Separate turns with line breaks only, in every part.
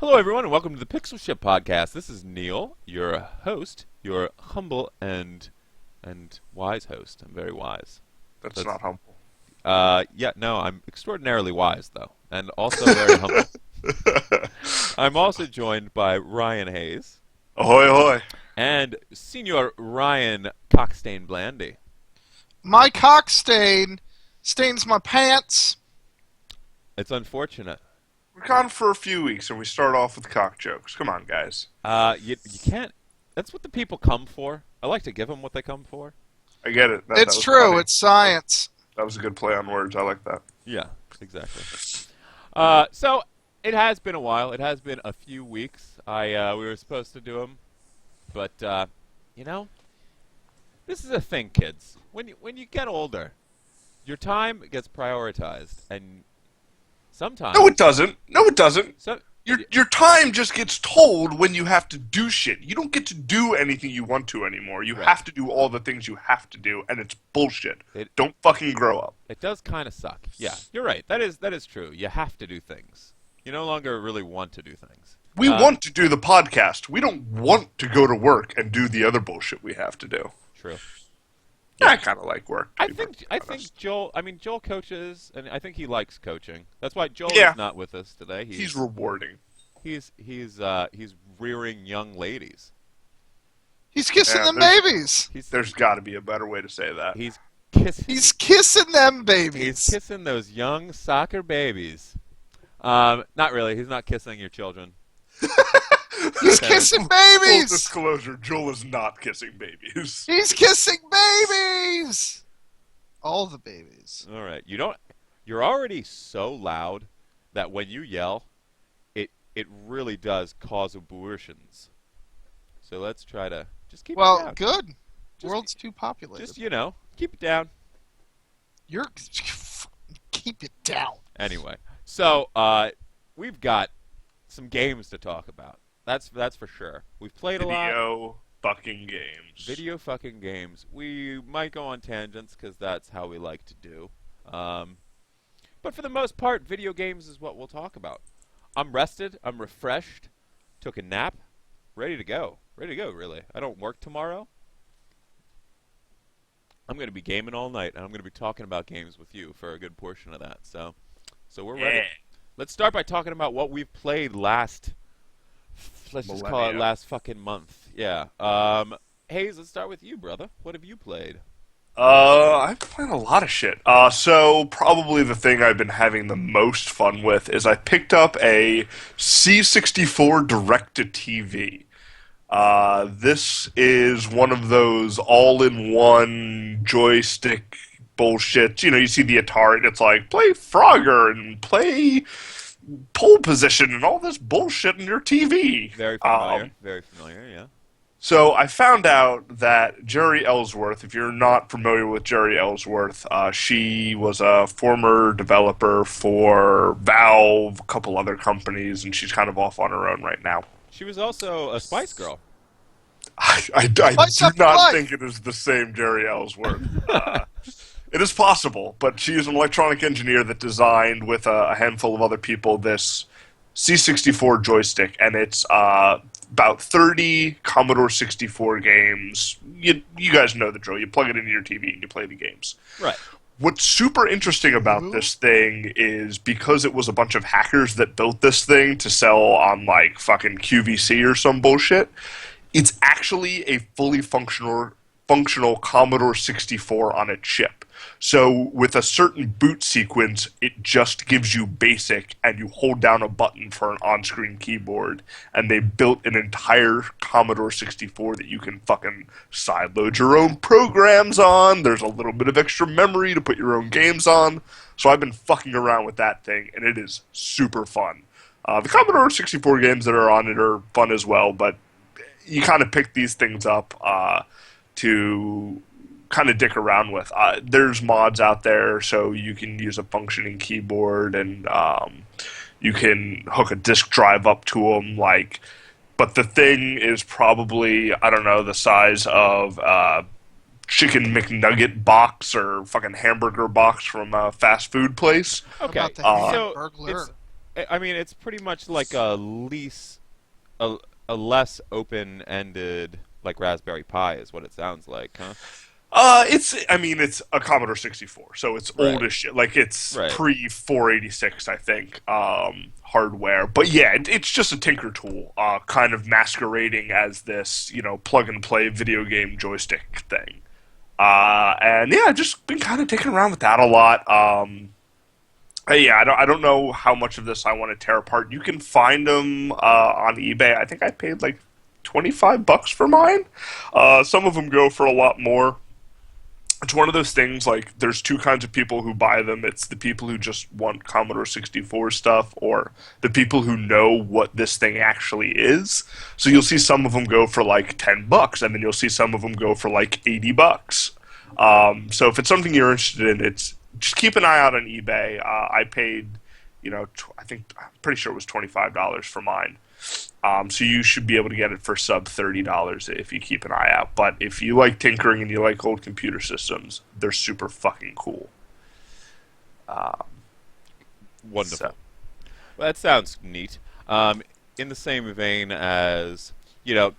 Hello, everyone, and welcome to the Pixelship podcast. This is Neil, your host, your humble and wise host. I'm very wise.
That's not humble.
I'm extraordinarily wise, though, and also very humble. I'm also joined by Ryan Hayes.
Ahoy, ahoy.
And Senior Ryan Cockstain Blandy.
My cock stain stains my pants.
It's unfortunate.
We're gone for a few weeks, and we start off with cock jokes. Come on, guys.
You can't. That's what the people come for. I like to give them what they come for.
I get it.
It's
that
true.
funny.
It's science.
That was a good play on words. I like that.
Yeah, exactly. So it has been a while. It has been a few weeks. We were supposed to do them, but this is a thing, kids. When you get older, your time gets prioritized, and sometimes
No, it doesn't. No, it doesn't.
So,
Your time just gets told when you have to do shit. You don't get to do anything you want to anymore. You
Right.
have to do all the things you have to do, and it's bullshit. Don't fucking grow up.
It does kind of suck. Yeah, you're right. That is true. You have to do things. You no longer really want to do things.
We want to do the podcast. We don't want to go to work and do the other bullshit we have to do.
True.
I kind of like work.
I think Joel. I mean, Joel coaches, and I think he likes coaching. That's why Joel
Yeah.
is not with us today.
He's rewarding.
He's rearing young ladies.
He's kissing
Yeah,
them
there's-
babies.
There's got to be a better way to say that.
He's kissing.
He's kissing them
He's
babies.
kissing those young soccer babies. Not really. He's not kissing your children.
He's kissing
Full
babies.
disclosure, Joel is not kissing babies.
He's kissing babies. All the babies.
All right. You're already so loud that when you yell, it really does cause abortions. So let's try to just keep it
Well,
down.
good.
Just-
World's too populated.
Just keep it down.
You're keep it down.
Anyway, so we've got some games to talk about. That's for sure. We've played a lot.
Video fucking games.
Video fucking games. We might go on tangents because that's how we like to do. But for the most part, video games is what we'll talk about. I'm rested. I'm refreshed. Took a nap. Ready to go. Ready to go, really. I don't work tomorrow. I'm going to be gaming all night, and I'm going to be talking about games with you for a good portion of that. So we're ready.
Yeah.
Let's start by talking about what we've played last. Let's just call it
Millennia.
last fucking month. Yeah. Hayes, let's start with you, brother. What have you played?
I've played a lot of shit. So probably the thing I've been having the most fun with is I picked up a C64 direct-to-TV. This is one of those all-in-one joystick bullshit. You know, you see the Atari, and it's like, play Frogger and play pole position and all this bullshit in your TV.
Very familiar. Very familiar, yeah.
So I found out that Jerry Ellsworth, if you're not familiar with Jerry Ellsworth, she was a former developer for Valve, a couple other companies, and she's kind of off on her own right now.
She was also a Spice Girl.
I do
Spice up
not
life.
think it is the same Jerry Ellsworth. It is possible, but she is an electronic engineer that designed, with a handful of other people, this C64 joystick, and it's about 30 Commodore 64 games. You guys know the drill. You plug it into your TV and you play the games.
Right.
What's super interesting about this thing is because it was a bunch of hackers that built this thing to sell on like fucking QVC or some bullshit, it's actually a fully functional Commodore 64 on a chip. So with a certain boot sequence, it just gives you BASIC, and you hold down a button for an on-screen keyboard, and they built an entire Commodore 64 that you can fucking sideload your own programs on. There's a little bit of extra memory to put your own games on. So I've been fucking around with that thing, and it is super fun. The Commodore 64 games that are on it are fun as well, but you kind of pick these things up to kind of dick around with. There's mods out there, so you can use a functioning keyboard, and you can hook a disk drive up to them. But the thing is probably, I don't know, the size of chicken McNugget box or fucking hamburger box from a fast food place.
How
Okay.
about the
So
Hamburglar?
I mean, it's pretty much like a a, a less open-ended like Raspberry Pi is what it sounds like, huh?
I mean, it's a Commodore 64, so it's old
Right.
as shit. Like, it's
Right.
pre 486, I think, hardware. But yeah, it's just a tinker tool, kind of masquerading as this, plug and play video game joystick thing. And yeah, I've just been kind of dicking around with that a lot. Yeah, I don't know how much of this I want to tear apart. You can find them on eBay. I think I paid like $25 for mine. Some of them go for a lot more. It's one of those things, like, there's two kinds of people who buy them. It's the people who just want Commodore 64 stuff, or the people who know what this thing actually is. So you'll see some of them go for like $10, and then you'll see some of them go for like $80. So if it's something you're interested in, it's just keep an eye out on eBay. I paid, I'm pretty sure it was $25 for mine. So you should be able to get it for sub $30 if you keep an eye out. But if you like tinkering and you like old computer systems, they're super fucking cool.
Wonderful.
So.
Well, that sounds neat. In the same vein as,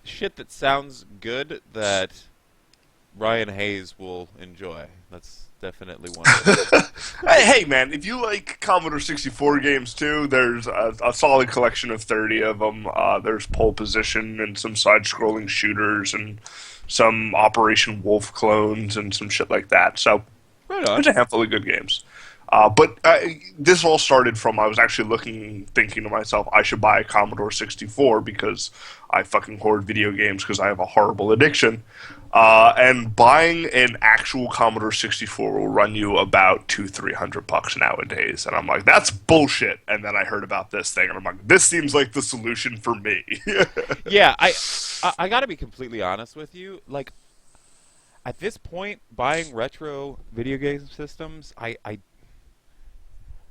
shit that sounds good that Ryan Hayes will enjoy. That's definitely one of them.
Hey, man, if you like Commodore 64 games too, there's a solid collection of 30 of them. There's Pole Position and some side-scrolling shooters and some Operation Wolf clones and some shit like that. So
Right on.
there's a handful of good games. But this all started from I was actually thinking to myself, I should buy a Commodore 64 because I fucking hoard video games because I have a horrible addiction. And buying an actual Commodore 64 will run you about $200-300 nowadays. And I'm like, that's bullshit. And then I heard about this thing, and I'm like, this seems like the solution for me.
Yeah, I got to be completely honest with you. Like, at this point, buying retro video game systems, I'd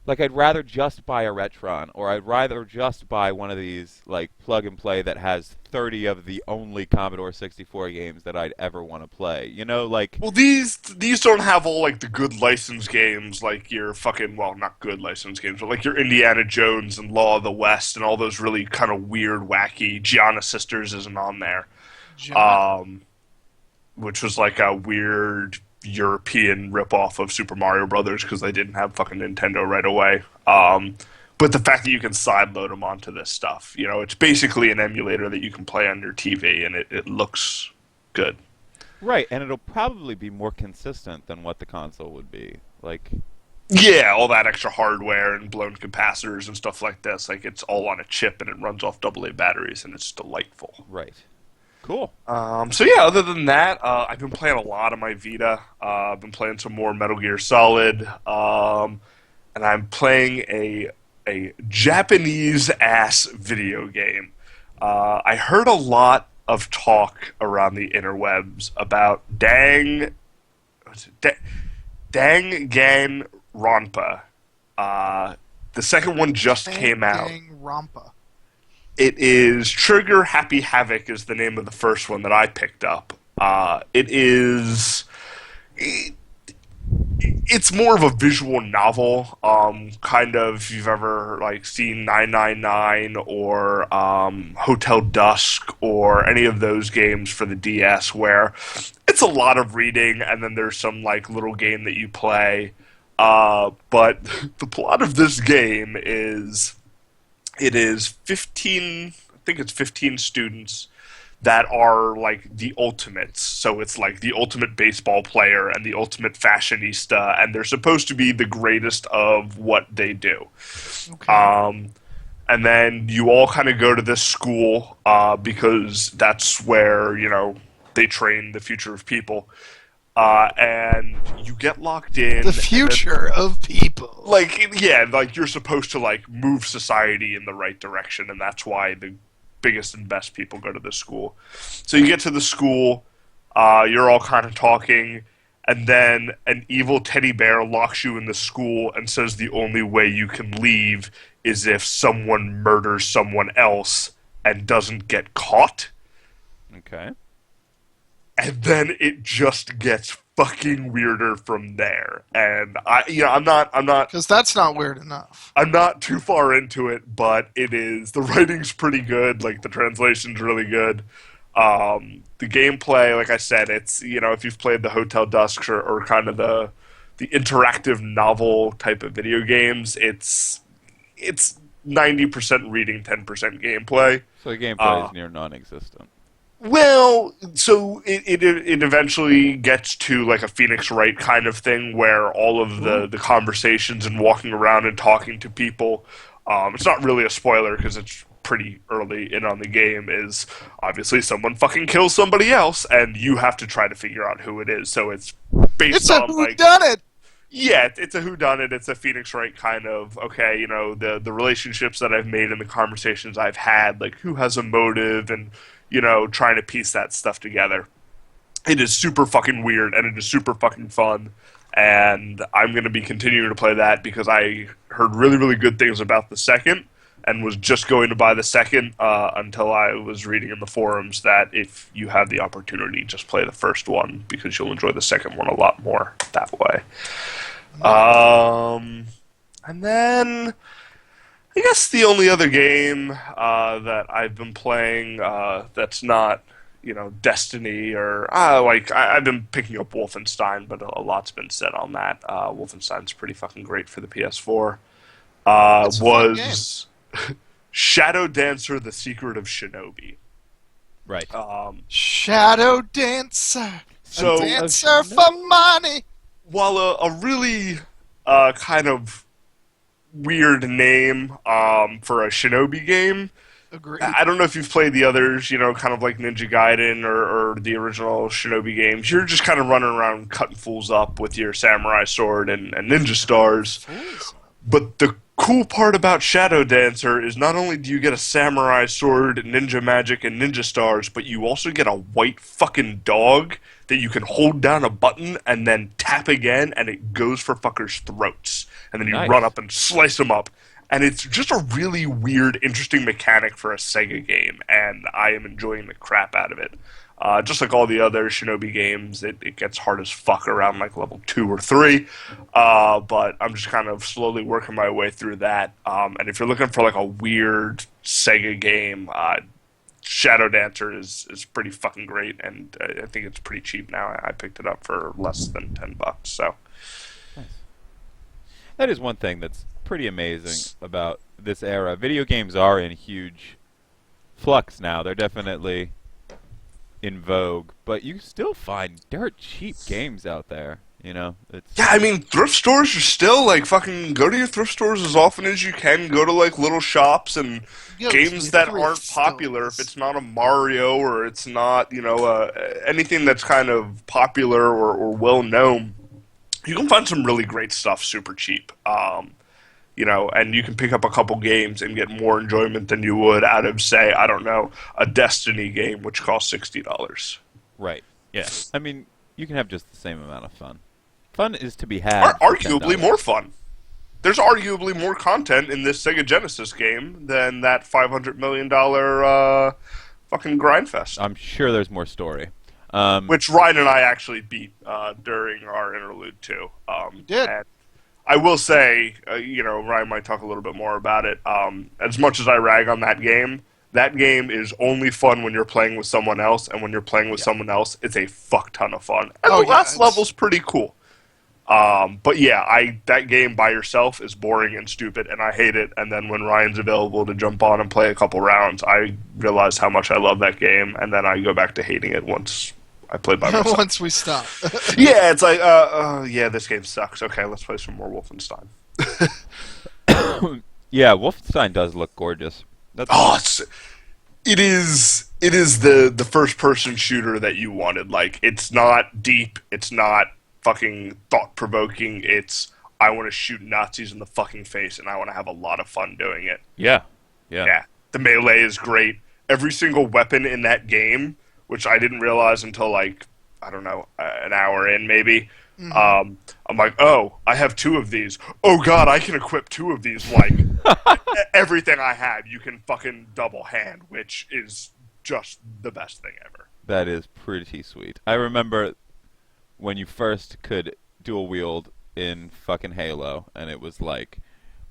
rather just buy a Retron, or I'd rather just buy one of these, like, plug and play that has 30 of the only Commodore 64 games that I'd ever want to play. Like...
Well, these don't have all, like, the good license games, like your fucking, well, not good license games, but like your Indiana Jones and Law of the West and all those really kind of weird, wacky, Gianna Sisters isn't on there. Which was like a weird European ripoff of Super Mario Brothers because they didn't have fucking Nintendo right away. But the fact that you can sideload them onto this stuff, it's basically an emulator that you can play on your TV, and it looks good.
Right, and it'll probably be more consistent than what the console would be. Like...
Yeah, all that extra hardware and blown capacitors and stuff like this. Like, it's all on a chip, and it runs off AA batteries, and it's delightful.
Right. Cool.
So yeah, other than that, I've been playing a lot on my Vita. I've been playing some more Metal Gear Solid, and I'm playing a Japanese-ass video game. I heard a lot of talk around the interwebs about Danganronpa. The second one just came out.
Danganronpa.
It is Trigger Happy Havoc is the name of the first one that I picked up. It's more of a visual novel, kind of, if you've ever like seen 999 or Hotel Dusk or any of those games for the DS, where it's a lot of reading and then there's some like little game that you play. But the plot of this game is it is 15, I think it's 15 students that are like the ultimates. So it's like the ultimate baseball player and the ultimate fashionista, and they're supposed to be the greatest of what they do.
Okay.
And then you all kind of go to this school because that's where, they train the future of people. And you get locked in.
The future of people.
Like you're supposed to like move society in the right direction, and that's why the biggest and best people go to this school. So you get to the school, you're all kind of talking, and then an evil teddy bear locks you in the school and says the only way you can leave is if someone murders someone else and doesn't get caught.
Okay.
And then it just gets fucking weirder from there. And I'm not
Because that's not weird enough.
I'm not too far into it, but it is. The writing's pretty good. Like, the translation's really good. The gameplay, like I said, it's, if you've played the Hotel Dusks or kind of the interactive novel type of video games, it's 90% reading, 10% gameplay.
So the gameplay is near non-existent.
Well, so it eventually gets to like a Phoenix Wright kind of thing where all of the conversations and walking around and talking to people, it's not really a spoiler because it's pretty early in on the game, is obviously someone fucking kills somebody else and you have to try to figure out who it is. So it's based on like...
It's a whodunit!
Yeah, it's a whodunit. It's a Phoenix Wright kind of, okay, the relationships that I've made and the conversations I've had, like who has a motive and, trying to piece that stuff together. It is super fucking weird and it is super fucking fun. And I'm going to be continuing to play that because I heard really, really good things about the second and was just going to buy the second until I was reading in the forums that if you have the opportunity, just play the first one because you'll enjoy the second one a lot more that way. And then I guess the only other game that I've been playing that's not, Destiny or I've been picking up Wolfenstein, but a lot's been said on that. Wolfenstein's pretty fucking great for the PS4. Was Shadow Dancer: The Secret of Shinobi.
Right.
Shadow Dancer.
So,
a dancer for money.
While a really kind of weird name for a Shinobi game,
Agreed.
I don't know if you've played the others, kind of like Ninja Gaiden or the original Shinobi games. You're just kind of running around cutting fools up with your samurai sword and ninja stars. But the cool part about Shadow Dancer is not only do you get a samurai sword, ninja magic, and ninja stars, but you also get a white fucking dog that you can hold down a button and then tap again, and it goes for fuckers' throats. And then you run up and slice them up. And it's just a really weird, interesting mechanic for a Sega game, and I am enjoying the crap out of it. Just like all the other Shinobi games, it gets hard as fuck around like level 2 or 3, but I'm just kind of slowly working my way through that. And if you're looking for like a weird Sega game, Shadow Dancer is pretty fucking great, and I think it's pretty cheap now. I picked it up for less than $10, so...
Nice. That is one thing that's pretty amazing about this era. Video games are in huge flux now. They're definitely in vogue, but you still find dirt cheap games out there. It's...
Yeah, I mean, thrift stores are still like fucking. Go to your thrift stores as often as you can. Go to like little shops and games that aren't popular. If it's not a Mario or it's not anything that's kind of popular or well known, you can find some really great stuff super cheap. And you can pick up a couple games and get more enjoyment than you would out of, say, I don't know, a Destiny game, which costs $60.
Right. Yeah. I mean, you can have just the same amount of fun. Fun is to be had.
Arguably more fun. There's arguably more content in this Sega Genesis game than that $500 million fucking grindfest.
I'm sure there's more story.
Which Ryan and I actually beat during our interlude, too.
You did.
And I will say, Ryan might talk a little bit more about it. As much as I rag on that game is only fun when you're playing with someone else, and when you're playing with someone else, it's a fuck ton of fun. And the last level's pretty cool. But yeah, that game by yourself is boring and stupid, and I hate it. And then when Ryan's available to jump on and play a couple rounds, I realize how much I love that game, and then I go back to hating it once I play by myself.
Once we stop.
Yeah, it's like, yeah, this game sucks. Okay, let's play some more Wolfenstein.
Yeah, Wolfenstein does look gorgeous.
It is the first person shooter that you wanted. Like, it's not deep, it's not fucking thought provoking, it's I want to shoot Nazis in the fucking face and I want to have a lot of fun doing it.
Yeah.
The melee is great. Every single weapon in that game, which I didn't realize until like, I don't know, an hour in maybe. Mm-hmm. I'm like, oh, I have 2 of these. Oh god, I can equip 2 of these. Like, everything I have, you can fucking double hand, which is just the best thing ever.
That is pretty sweet. I remember when you first could dual wield in fucking Halo, and it was like,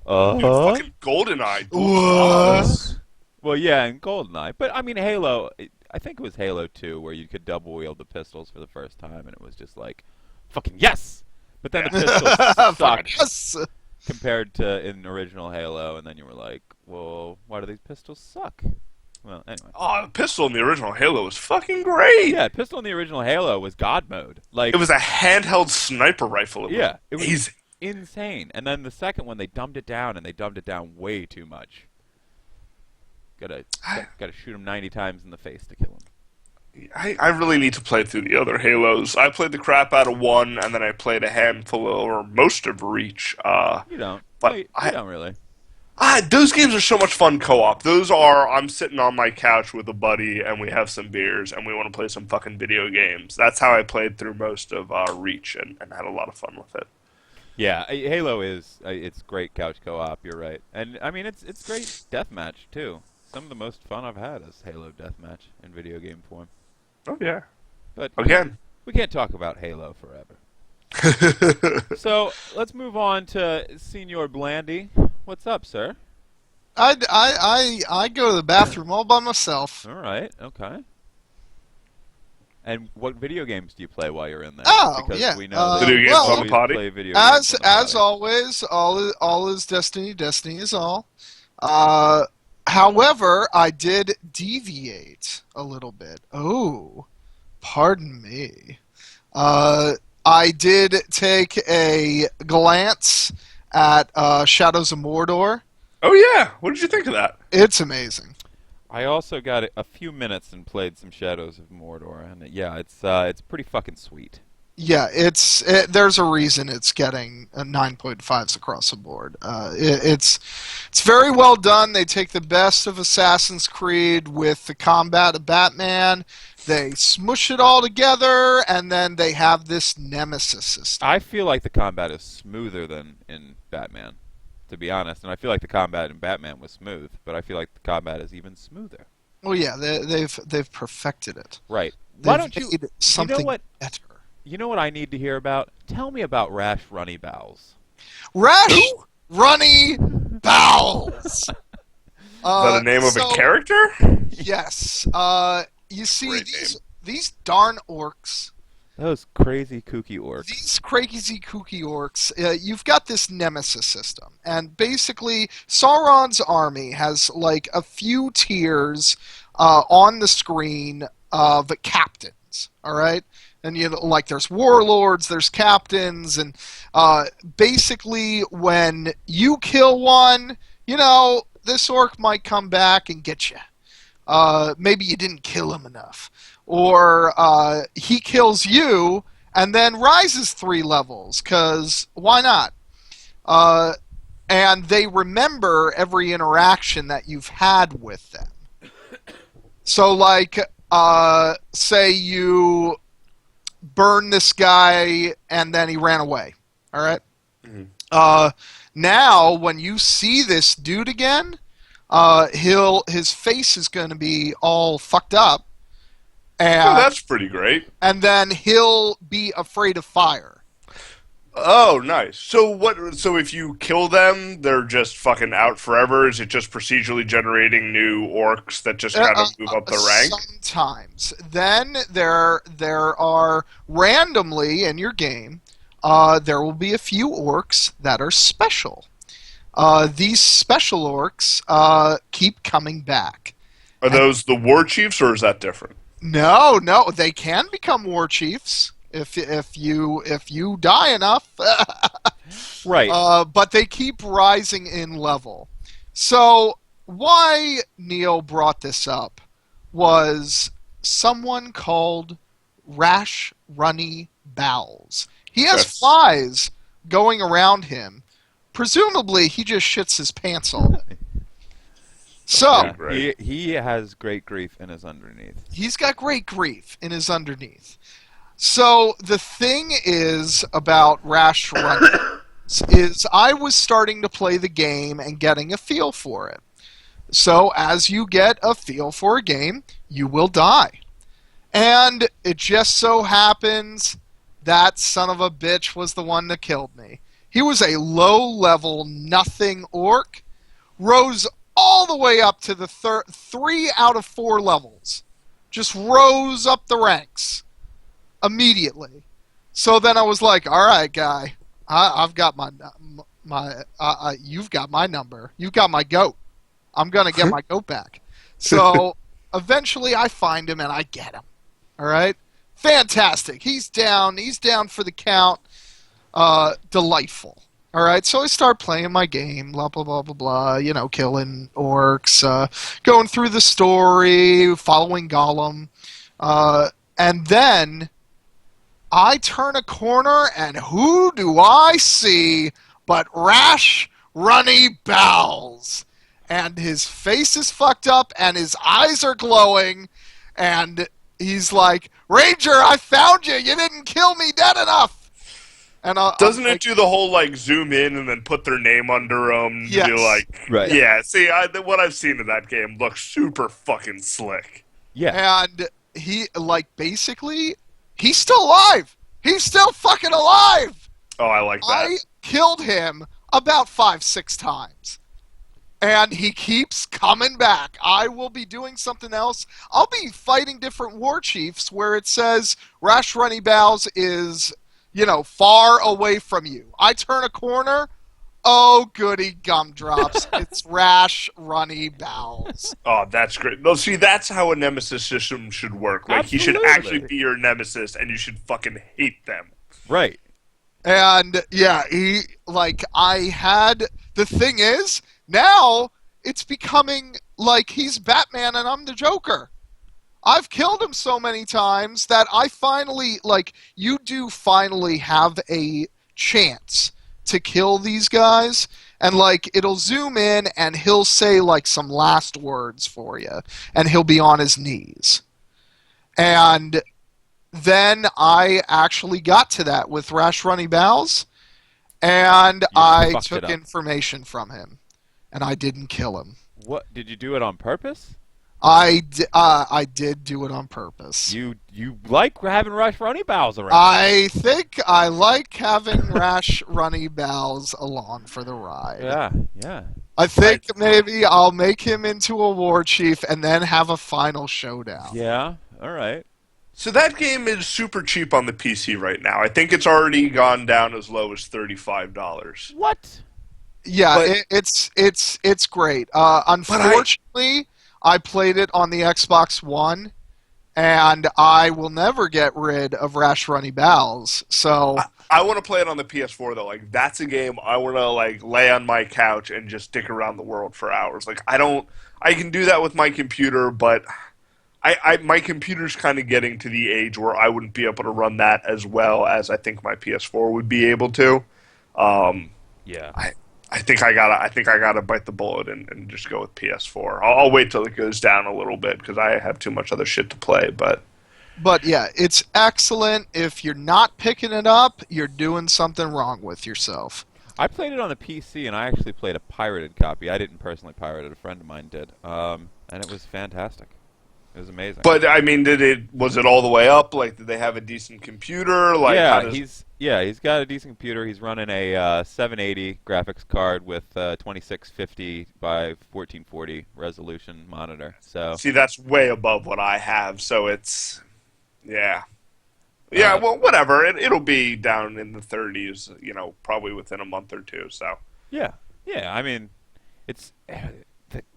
Dude, fucking GoldenEye.
What?
well, yeah, in GoldenEye, but I mean Halo. I think it was Halo 2 where you could double wield the pistols for the first time, and it was just like, fucking yes. But then the pistols
Fucking
sucked
yes.
compared to in original Halo, and then you were like, well, why do these pistols suck? Well, anyway.
Oh, the pistol in the original Halo was fucking great.
Yeah, pistol in the original Halo was God mode. Like
It was a handheld sniper rifle. It
yeah, it was
amazing.
insane. And then the second one, they dumbed it down, and they dumbed it down way too much. Gotta shoot him 90 times in the face to kill him.
I really need to play through the other Halos. I played the crap out of 1, and then I played a handful or most of Reach.
You don't.
But
No, you don't really.
Those games are so much fun co-op. Those are, I'm sitting on my couch with a buddy, and we have some beers, and we want to play some fucking video games. That's how I played through most of Reach, and had a lot of fun with it.
Yeah, Halo is it's great couch co-op. You're right, and I mean it's great deathmatch too. Some of the most fun I've had is Halo deathmatch in video game form.
Oh, yeah.
But
Again.
we can't talk about Halo forever. So let's move on to Senor Blandy. What's up, sir?
I go to the bathroom all by myself.
All right, okay. And what video games do you play while you're in there?
Oh,
because
yeah,
we know that
Video
you
games on the
always
potty?
play video games on the
As
potty.
always, all is destiny. Destiny is all. However, I did deviate a little bit. Oh, pardon me. I did take a glance at Shadows of Mordor.
Oh, yeah. What did you think of that?
It's amazing.
I also got a few minutes and played some Shadows of Mordor, and yeah, it's pretty fucking sweet.
Yeah, there's a reason it's getting 9.5s across the board. It's very well done. They take the best of Assassin's Creed with the combat of Batman. They smush it all together, and then they have this nemesis system.
I feel like the combat is smoother than in Batman, to be honest, and I feel like the combat in Batman was smooth, but I feel like the combat is even smoother.
Well, yeah, they've perfected it.
Right.
They've
Why don't you?
made something
what?
better.
You know what I need to hear about? Tell me about Rash Runny Bowels.
Rash Runny Bowels.
Is that the name of a character?
Yes. You see,
Great
these darn orcs,
Those crazy kooky orcs.
these crazy kooky orcs, you've got this nemesis system. And basically, Sauron's army has like a few tiers on the screen of captains, all right? And you know, like there's warlords, there's captains, and basically when you kill one, you know, this orc might come back and get you. Maybe you didn't kill him enough. Or he kills you and then rises 3 levels, because why not? And they remember every interaction that you've had with them. So, like, say you burn this guy and then he ran away. All right?
Mm-hmm.
Now, when you see this dude again, his face is going to be all fucked up, and
Oh, that's pretty great.
and then he'll be afraid of fire.
Oh, nice. So if you kill them, they're just fucking out forever? Is it just procedurally generating new orcs that just kind of move up the rank?
Sometimes. Then there are randomly in your game, there will be a few orcs that are special. These special orcs keep coming back.
Are those the war chiefs, or is that different?
No, they can become war chiefs if you die enough.
Right.
But they keep rising in level. So why Neil brought this up was someone called Rash Runny Bowels. He has
Yes.
flies going around him. Presumably, he just shits his pants all day. So,
Yeah,
Great.
he has great grief in his underneath.
he's got great grief in his underneath. So, the thing is about Rash Runny is I was starting to play the game and getting a feel for it. So, as you get a feel for a game, you will die. And it just so happens That son of a bitch was the one that killed me. He was a low-level nothing orc, rose all the way up to the 3 out of 4 levels. Just rose up the ranks immediately. So then I was like, all right, guy, I've got you've got my number. You've got my goat. I'm going to get my goat back. So eventually I find him and I get him. All right? Fantastic. He's down. He's down for the count. Delightful. All right, so I start playing my game, blah, blah, blah, blah, blah, killing orcs, going through the story, following Gollum. And then I turn a corner, and who do I see but Rash Runny Bowles? And his face is fucked up, and his eyes are glowing, and he's like, Ranger, I found you! You didn't kill me dead enough! And
doesn't it do the whole zoom in and then put their name under them?
Yes.
Be
Right.
Yeah. See, what I've seen of that game looks super fucking slick.
Yeah.
And he basically he's still alive. He's still fucking alive.
Oh, I like that.
I killed him about 5-6 times. And he keeps coming back. I will be doing something else. I'll be fighting different war chiefs where it says Rash Runny Bowles is far away from you. I turn a corner. Oh, goody gumdrops. It's Rash Runny Bowles.
Oh, that's great. No, see, that's how a nemesis system should work. He should
Absolutely.
actually be your nemesis, and you should fucking hate them.
Right.
And, yeah, the thing is, now it's becoming like he's Batman and I'm the Joker. I've killed him so many times that I finally, you do finally have a chance to kill these guys. And, it'll zoom in and he'll say, some last words for you. And he'll be on his knees. And then I actually got to that with Rash Runny Bowles. And I took information from him. And I didn't kill him.
What? Did you do it on purpose?
I did do it on purpose.
You like having Rash Runny Bowles around.
I think I like having Rash Runny Bowles along for the ride.
Yeah.
I think maybe I'll make him into a war chief and then have a final showdown.
Yeah, all right.
So that game is super cheap on the PC right now. I think it's already gone down as low as $35.
What?
Yeah, it's great. Unfortunately, I played it on the Xbox One, and I will never get rid of Rash Runny Bowles. So
I want to play it on the PS4 though. That's a game I want to lay on my couch and just dick around the world for hours. I can do that with my computer, but my computer's kind of getting to the age where I wouldn't be able to run that as well as I think my PS4 would be able to.
Yeah.
I think I gotta bite the bullet and just go with PS4. I'll wait till it goes down a little bit because I have too much other shit to play.
But yeah, it's excellent. If you're not picking it up, you're doing something wrong with yourself.
I played it on the PC, and I actually played a pirated copy. I didn't personally pirate it. A friend of mine did. And it was fantastic. It was amazing.
But I mean, was it all the way up? Did they have a decent computer?
He's got a decent computer. He's running a 780 graphics card with 2650 by 1440 resolution monitor. So
see, that's way above what I have. So it's well, whatever. It'll be down in the 30s, probably within a month or two. So
yeah. I mean, it's.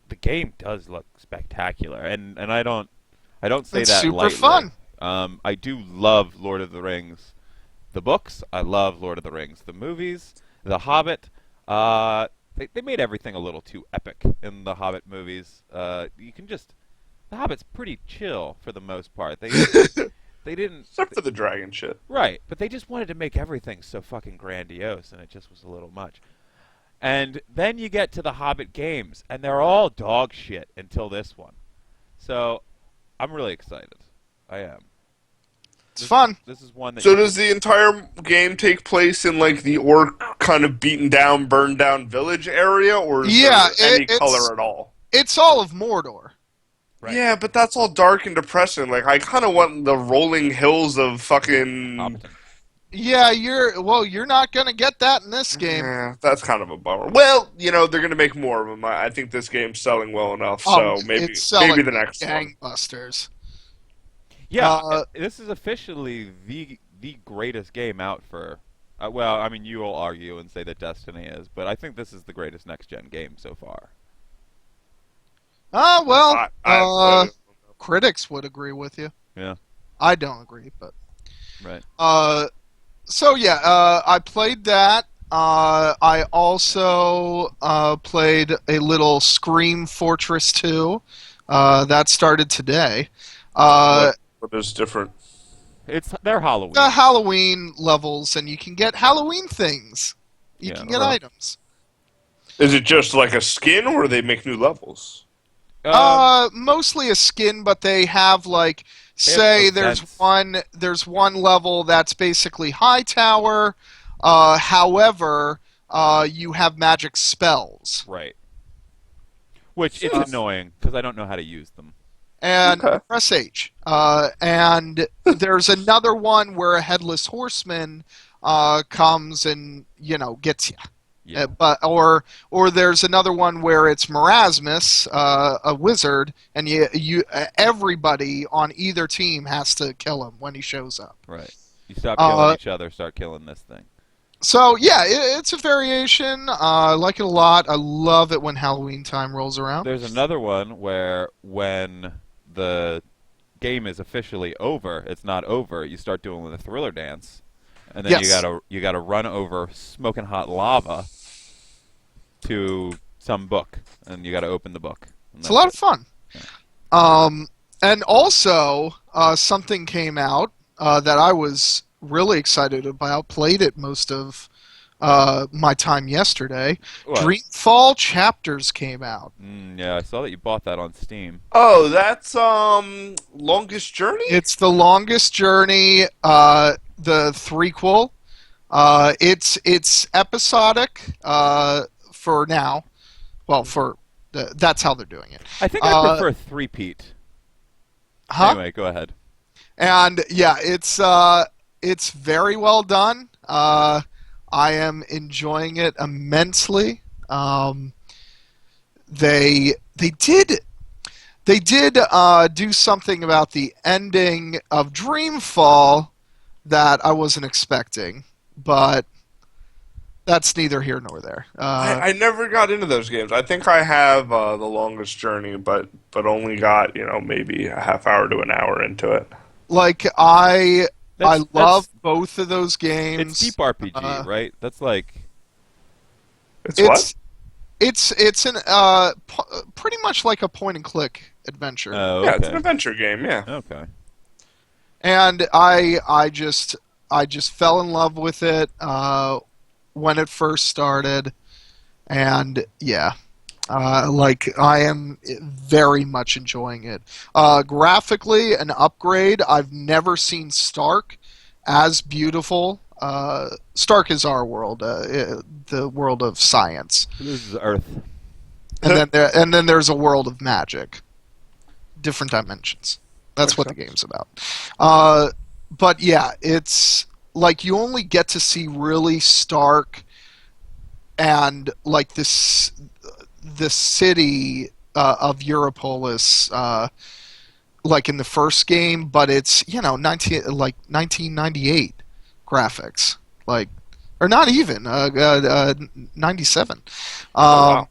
The game does look spectacular, and I don't say
it's
that
super
lightly.
fun.
I do love Lord of the Rings, the books. I love Lord of the Rings, the movies, The Hobbit. They made everything a little too epic in the Hobbit movies. The Hobbit's pretty chill for the most part. They didn't
except for the dragon shit,
right? But they just wanted to make everything so fucking grandiose, and it just was a little much. And then you get to the Hobbit games, and they're all dog shit until this one. So, I'm really excited. I am.
It's fun.
This is one that.
So does the entire game take place in the orc kind of beaten down, burned down village area, or is there any color at all?
It's all of Mordor.
Right.
Yeah, but that's all dark and depressing. I kind of want the rolling hills of fucking.
Hobbiton.
Yeah, you're not gonna get that in this game.
Yeah, that's kind of a bummer. Well, they're going to make more of them. I think this game's selling well enough,
Oh,
so
it's
maybe
selling
the
like
next one.
gangbusters.
Yeah, this is officially the greatest game out for. Well, I mean, you will argue and say that Destiny is, but I think this is the greatest next gen game so far.
Well,
I
critics would agree with you.
Yeah.
I don't agree, but
Right.
so yeah, I played that. I also played a little Scream Fortress 2. That started today.
what is different?
They're Halloween.
The Halloween levels, and you can get Halloween things. You
Yeah.
can get items.
Is it just like a skin, or they make new levels?
Mostly a skin, but they have like, say, there's one level that's basically high tower. However, you have magic spells.
Right. Which it's annoying because I don't know how to use them.
And press H. And there's another one where a headless horseman comes and gets you.
Yeah.
Or there's another one where it's Marasmus, a wizard, and everybody on either team has to kill him when he shows up.
Right. You stop killing each other, start killing this thing.
So yeah, it's a variation. I like it a lot. I love it when Halloween time rolls around.
There's another one where when the game is officially over, it's not over. You start doing the thriller dance, and then you gotta run over smoking hot lava to some book, and you gotta open the book.
It's a lot of fun. Yeah. And also something came out that I was really excited about. Played it most of my time yesterday.
What?
Dreamfall Chapters came out.
Yeah, I saw that you bought that on Steam.
Oh, that's Longest Journey?
It's the Longest Journey, the threequel. It's episodic for now. Well, that's how they're doing it.
I think I prefer three-peat.
Huh?
Anyway, go ahead.
And yeah, it's very well done. I am enjoying it immensely. They did do something about the ending of Dreamfall that I wasn't expecting, but that's neither here nor there.
I never got into those games. I think I have The Longest Journey, but only got maybe a half hour to an hour into it.
Like I love both of those games.
It's deep RPG, right? That's like
It's what?
It's an pretty much like a point and click adventure.
Oh, okay.
Yeah, it's an adventure game. Yeah.
Okay.
And I just fell in love with it when it first started, and yeah, I am very much enjoying it. Graphically, an upgrade. I've never seen Stark as beautiful. Stark is our world, the world of science.
This is Earth.
And then there's a world of magic, different dimensions. That's what the game's about. But yeah, it's like you only get to see really stark and like the city of Europolis, like in the first game, but it's 1998 graphics, like, or not even 97.
Wow.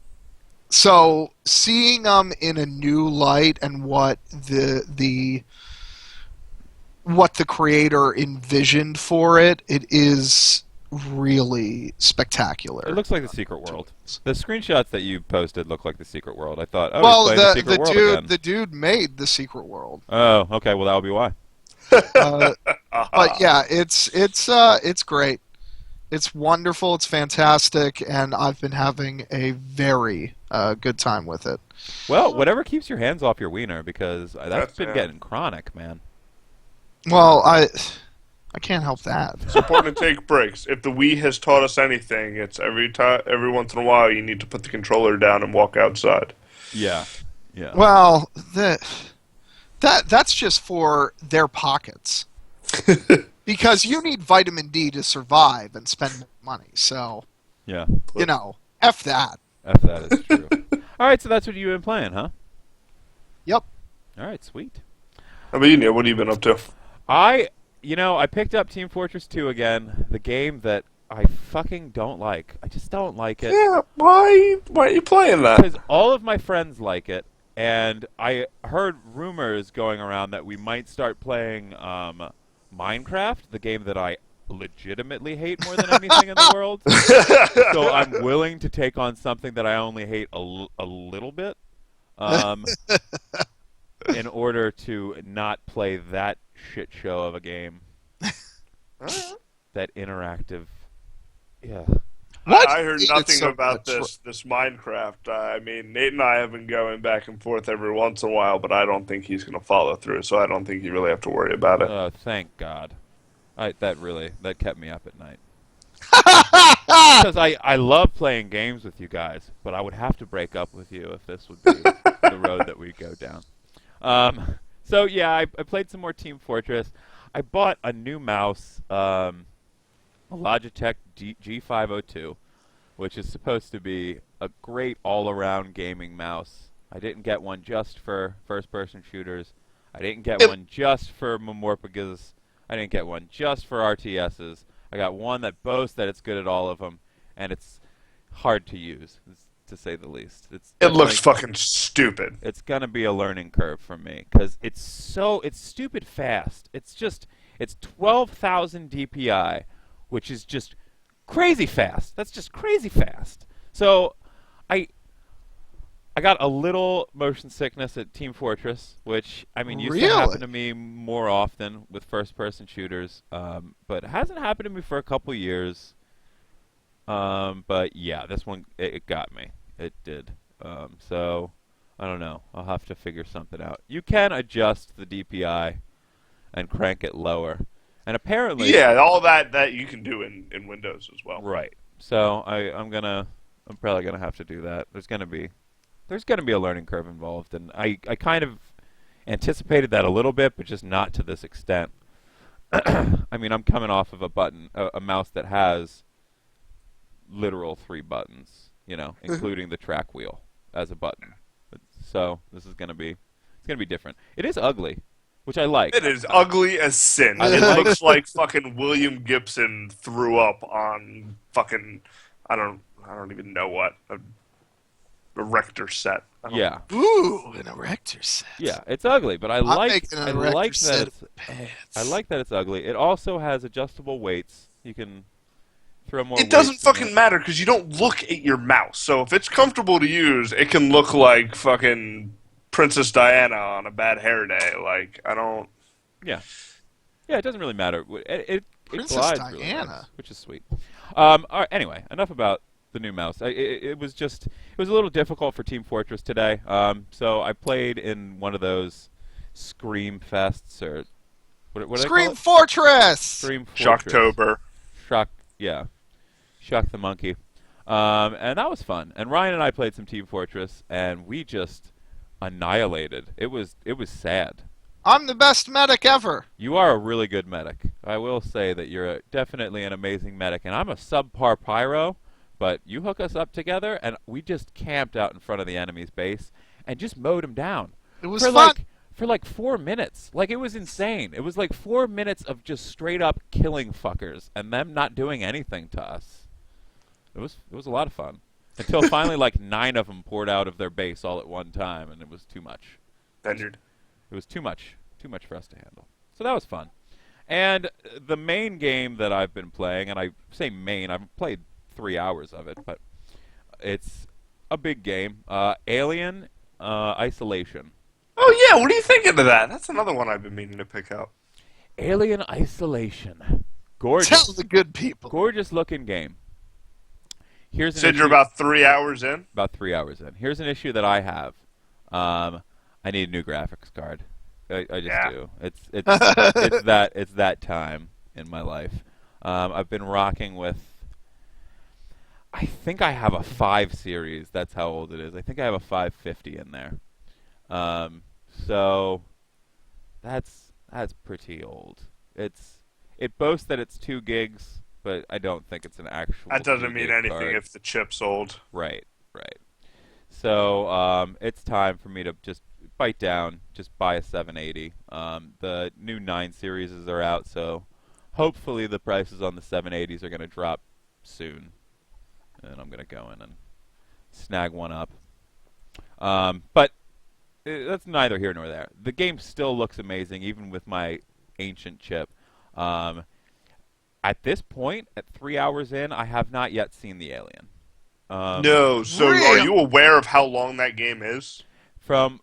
So seeing them in a new light and what the creator envisioned for it is really spectacular.
It looks like the Secret World. The screenshots that you posted look like the Secret World. I thought,
well,
he's playing the Secret World again.
the dude made the Secret World.
Oh, okay. Well, that would be why.
But yeah, it's great. It's wonderful. It's fantastic, and I've been having a very good time with it.
Well, whatever keeps your hands off your wiener, because that's been getting chronic, man.
Well, I can't help that.
It's important to take breaks. If the Wii has taught us anything, it's every once in a while you need to put the controller down and walk outside.
Yeah. Yeah.
Well, that's just for their pockets. because you need vitamin D to survive and spend money. So,
Yeah.
F that.
If that is true. All right, so that's what you've been playing, huh?
Yep.
All right, sweet.
How about you, Neil? What have you been up to?
I picked up Team Fortress 2 again, the game that I fucking don't like. I just don't like it.
Yeah, why are you playing that?
Because all of my friends like it, and I heard rumors going around that we might start playing Minecraft, the game that I legitimately hate more than anything in the world. So I'm willing to take on something that I only hate a little bit, in order to not play that shit show of a game. That interactive, yeah.
What?
I heard
Hate it
nothing
so
about
much.
this Minecraft. I mean, Nate and I have been going back and forth every once in a while, but I don't think he's going to follow through, so I don't think you really have to worry about it.
Thank God. That kept me up at night. Because I love playing games with you guys, but I would have to break up with you if this would be the road that we go down. So yeah, I played some more Team Fortress. I bought a new mouse, a Logitech G502, which is supposed to be a great all-around gaming mouse. I didn't get one just for first-person shooters. I didn't get one just for MMORPGs. I didn't get one just for RTSs. I got one that boasts that it's good at all of them, and it's hard to use, to say the least.
It looks fucking stupid.
It's gonna be a learning curve for me because it's stupid fast. It's 12,000 DPI, which is just crazy fast. That's just crazy fast. So I got a little motion sickness at Team Fortress, which I mean used to happen to me more often with first-person shooters, but it hasn't happened to me for a couple years. But yeah, this one it got me. It did. So I don't know. I'll have to figure something out. You can adjust the DPI and crank it lower, and apparently
Yeah, all that you can do in Windows as well.
right. So I'm probably gonna have to do that. There's gonna be a learning curve involved, and I kind of anticipated that a little bit, but just not to this extent. I mean, I'm coming off of a mouse that has literal 3 buttons, including the track wheel as a button. So this is gonna be different. It is ugly, which I like.
It is ugly as sin.
I
It
like-
looks like fucking William Gibson threw up on fucking I don't even know what a erector set.
Yeah,
Ooh, an erector set.
yeah, it's ugly, but I
I'm
like
making an
I
erector
like that
set
it's
of pants.
I like that it's ugly. It also has adjustable weights. You can throw more.
It doesn't
weights in
fucking
it.
matter because you don't look at your mouse. So if it's comfortable to use, it can look like fucking Princess Diana on a bad hair day. Like I don't.
Yeah, it doesn't really matter. It
Princess
glides really
Diana.
nice, which is sweet. All right, anyway, enough about the new mouse. It was a little difficult for Team Fortress today. So I played in one of those Scream Fests or what do they call
Scream
it?
Fortress.
Scream Fortress.
Shocktober.
Shock the Monkey. And that was fun. And Ryan and I played some Team Fortress, and we just annihilated. It was sad.
I'm the best medic ever.
You are a really good medic. I will say that you're definitely an amazing medic, and I'm a subpar pyro, but you hook us up together, and we just camped out in front of the enemy's base and just mowed them down.
It was
for
fun.
For like 4 minutes. Like, it was insane. It was like 4 minutes of just straight up killing fuckers and them not doing anything to us. It was a lot of fun. Until finally like 9 of them poured out of their base all at one time, and it was too much.
Tenured.
It was too much for us to handle. So that was fun. And the main game that I've been playing, and I say main, I've played 3 hours of it, but it's a big game. Alien Isolation.
Oh yeah, what are you thinking of that? That's another one I've been meaning to pick up.
Alien Isolation. Gorgeous.
Tell the good people.
Gorgeous looking game. Here's
You
an
said you're
issue-
about 3 hours in.
about 3 hours in. Here's an issue that I have. I need a new graphics card. I just
Yeah.
do. It's that time in my life. I've been rocking with. I think I have a 5 series. That's how old it is. I think I have a 550 in there. So that's pretty old. it boasts that it's 2 gigs, but I don't think it's an actual
That
2
doesn't mean
gig
anything
card.
if the chip's old.
Right, right. So it's time for me to just bite down, just buy a 780. The new 9 series are out, so hopefully the prices on the 780s are going to drop soon, and I'm going to go in and snag one up. But that's neither here nor there. The game still looks amazing, even with my ancient chip. Um, at this point, at 3 hours in, I have not yet seen the alien. Um,
No, so are
Really?
you aware of how long that game is?
from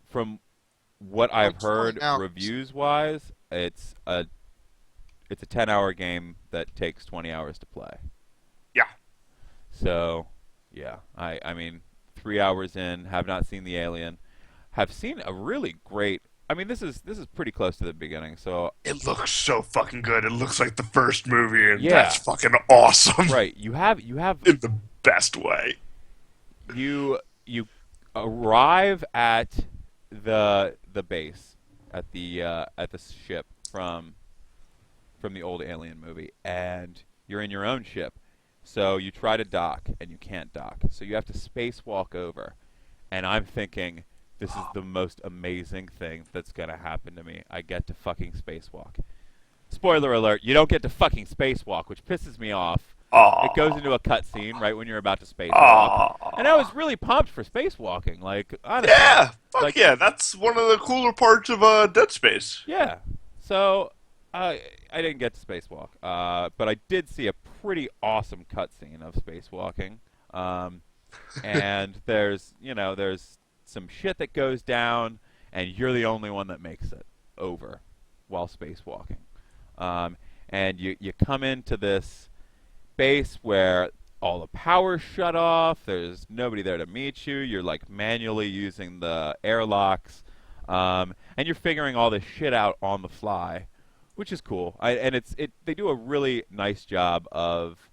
what I've
Like 20
heard,
hours.
reviews wise, it's a 10-hour game that takes 20 hours to play.
Yeah.
So, yeah, I mean, 3 hours in, have not seen the alien, have seen a really great. I mean, this is pretty close to the beginning. So,
It looks so fucking good. It looks like the first movie, and that's
yeah,
fucking awesome
right. You have
in the best way.
you arrive at the base at the ship from the old Alien movie, and you're in your own ship. So you try to dock, and you can't dock. So you have to spacewalk over. And I'm thinking, this is the most amazing thing that's going to happen to me. I get to fucking spacewalk. Spoiler alert, you don't get to fucking spacewalk, which pisses me off. It goes
Aww.
into a cutscene right when you're about to spacewalk. And I was
Aww.
really pumped for spacewalking, like, honestly.
Yeah, fuck
Like,
yeah. That's one of the cooler parts of Dead Space.
yeah. So I didn't get to spacewalk, but I did see a pretty awesome cutscene of spacewalking. Um, and there's some shit that goes down, and you're the only one that makes it over while spacewalking. Um, and you come into this base where all the power's shut off. There's nobody there to meet you. You're like manually using the airlocks, and you're figuring all this shit out on the fly, which is cool. And they do a really nice job of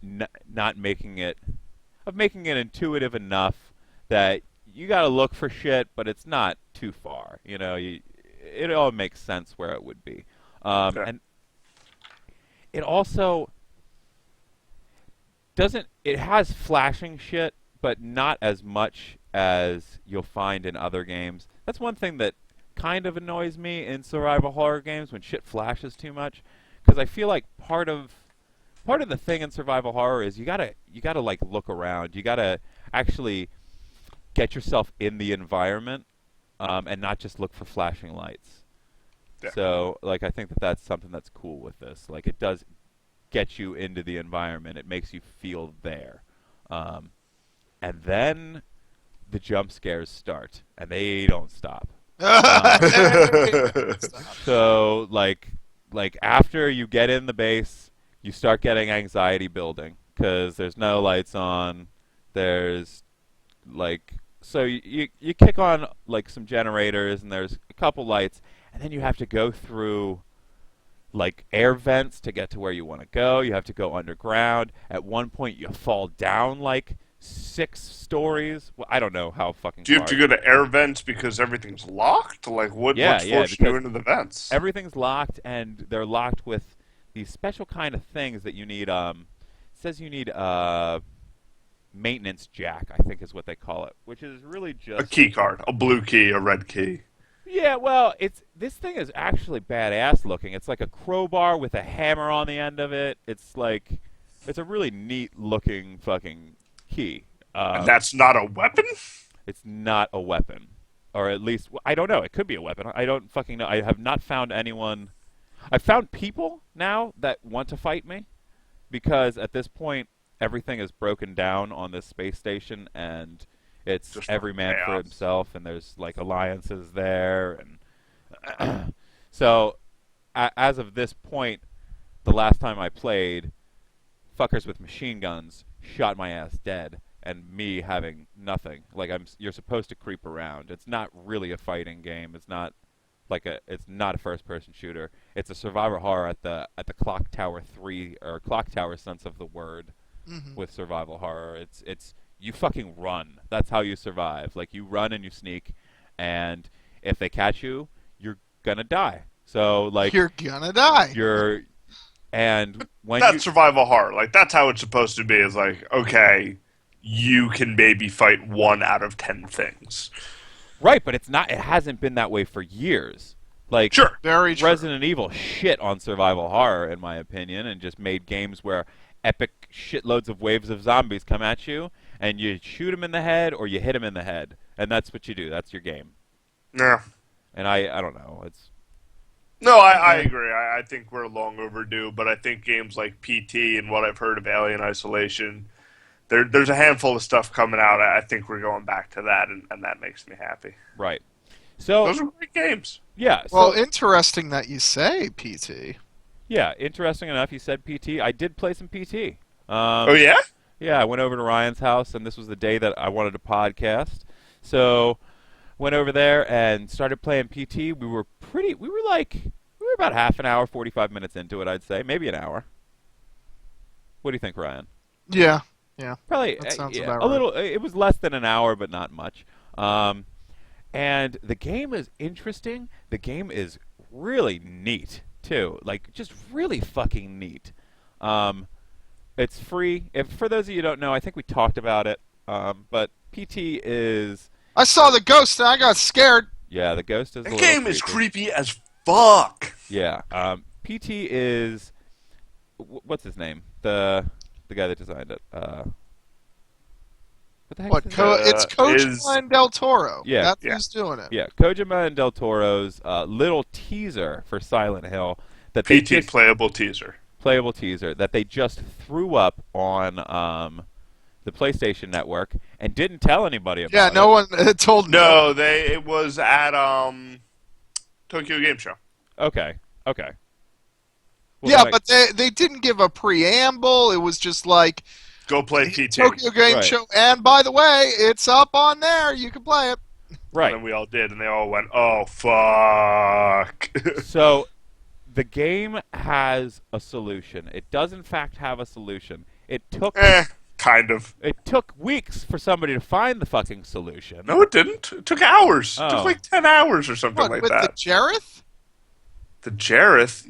not making it intuitive enough that you got to look for shit, but it's not too far. It all makes sense where it would be,
Okay.
and it also doesn't. It has flashing shit, but not as much as you'll find in other games. That's one thing that kind of annoys me in survival horror games when shit flashes too much, because I feel like part of the thing in survival horror is you gotta like look around. You gotta actually get yourself in the environment, and not just look for flashing lights.
Yeah.
So like I think that that's something that's cool with this. Like it does get you into the environment. It makes you feel there, um, and then the jump scares start, and they don't stop. Um,
Stop.
so like after you get in the base, you start getting anxiety building because there's no lights on. There's like so you kick on like some generators and there's a couple lights, and then you have to go through like air vents to get to where you want to go. You have to go underground. At one point, you fall down like 6 stories. Well, I don't know how fucking
Do you have
far.
to go to air vents because everything's locked? Like,
Yeah,
what's
yeah,
forcing you
because
into the vents?
everything's locked, and they're locked with these special kind of things that you need. It says you need maintenance jack, I think is what they call it, which is really
A
just.
key card, a blue key, a red key.
Yeah, well, this thing is actually badass looking. It's like a crowbar with a hammer on the end of it. It's a really neat looking fucking key.
And that's not a weapon?
It's not a weapon, or at least I don't know. It could be a weapon. I don't fucking know. I have not found anyone. I've found people now that want to fight me because at this point everything is broken down on this space station, and it's
Just
every
for
man for
chaos.
himself, and there's like alliances there, and so as of this point, the last time I played, fuckers with machine guns shot my ass dead, and me having nothing. Like you're supposed to creep around. It's not really a fighting game. It's not a first-person shooter. It's a survival horror at the Clock Tower 3 or Clock Tower sense of the word
Mhm.
with survival horror. It's you fucking run. That's how you survive. Like you run and you sneak, and if they catch you, you're gonna die. So like
You're gonna die.
you're And when
That's survival horror. Like, that's how it's supposed to be. Is like, okay, you can maybe fight 1 out of 10 things.
right, but it's not. It hasn't been that way for years. Like,
Sure.
Very true.
Resident Evil shit on survival horror, in my opinion, and just made games where epic shitloads of waves of zombies come at you, and you shoot them in the head or you hit them in the head, and that's what you do. That's your game.
Yeah.
And I don't know. It's
No, I agree. I think we're long overdue, but I think games like PT and what I've heard of Alien Isolation, there's a handful of stuff coming out. I think we're going back to that, and that makes me happy.
right. So
Those are great games.
yeah.
Well,
So
interesting that you say PT.
yeah. Interesting enough, you said PT. I did play some PT.
Oh, yeah?
Yeah, I went over to Ryan's house, and this was the day that I wanted to podcast. So went over there and started playing PT. We were about half an hour, 45 minutes into it, I'd say. Maybe an hour. What do you think, Ryan?
Yeah.
Probably
That sounds
yeah,
about
a
right.
little. It was less than an hour, but not much. And the game is interesting. The game is really neat too. Like, just really fucking neat. It's free. For those of you who don't know, I think we talked about it. But PT is
I saw the ghost and I got scared.
the ghost is.
The
a little
game is
creepy.
creepy as fuck.
Yeah. PT is what's his name? The guy that designed it. What the heck?
What?
Is his name?
It's Kojima and Del Toro.
Yeah.
That's
Yeah.
who's doing it.
Yeah, Kojima and Del Toro's little teaser for Silent Hill that they
PT
just,
playable teaser.
playable teaser that they just threw up on the PlayStation Network and didn't tell anybody about
Yeah,
it.
no one told me.
No, it was at Tokyo Game Show.
Okay. Well,
Yeah,
then
but they didn't give a preamble. It was just like
Go play PT.
Tokyo Game
Right.
Show, and by the way, it's up on there. You can play it.
right.
And then we all did, and they all went, "Oh fuck!"
So the game has a solution. It does in fact have a solution. It took
Kind of.
weeks for somebody to find the fucking solution.
No, it didn't. It took hours. It
Oh.
took like 10 hours or something
What,
like
with the
that.
Jareth?
The Jareth.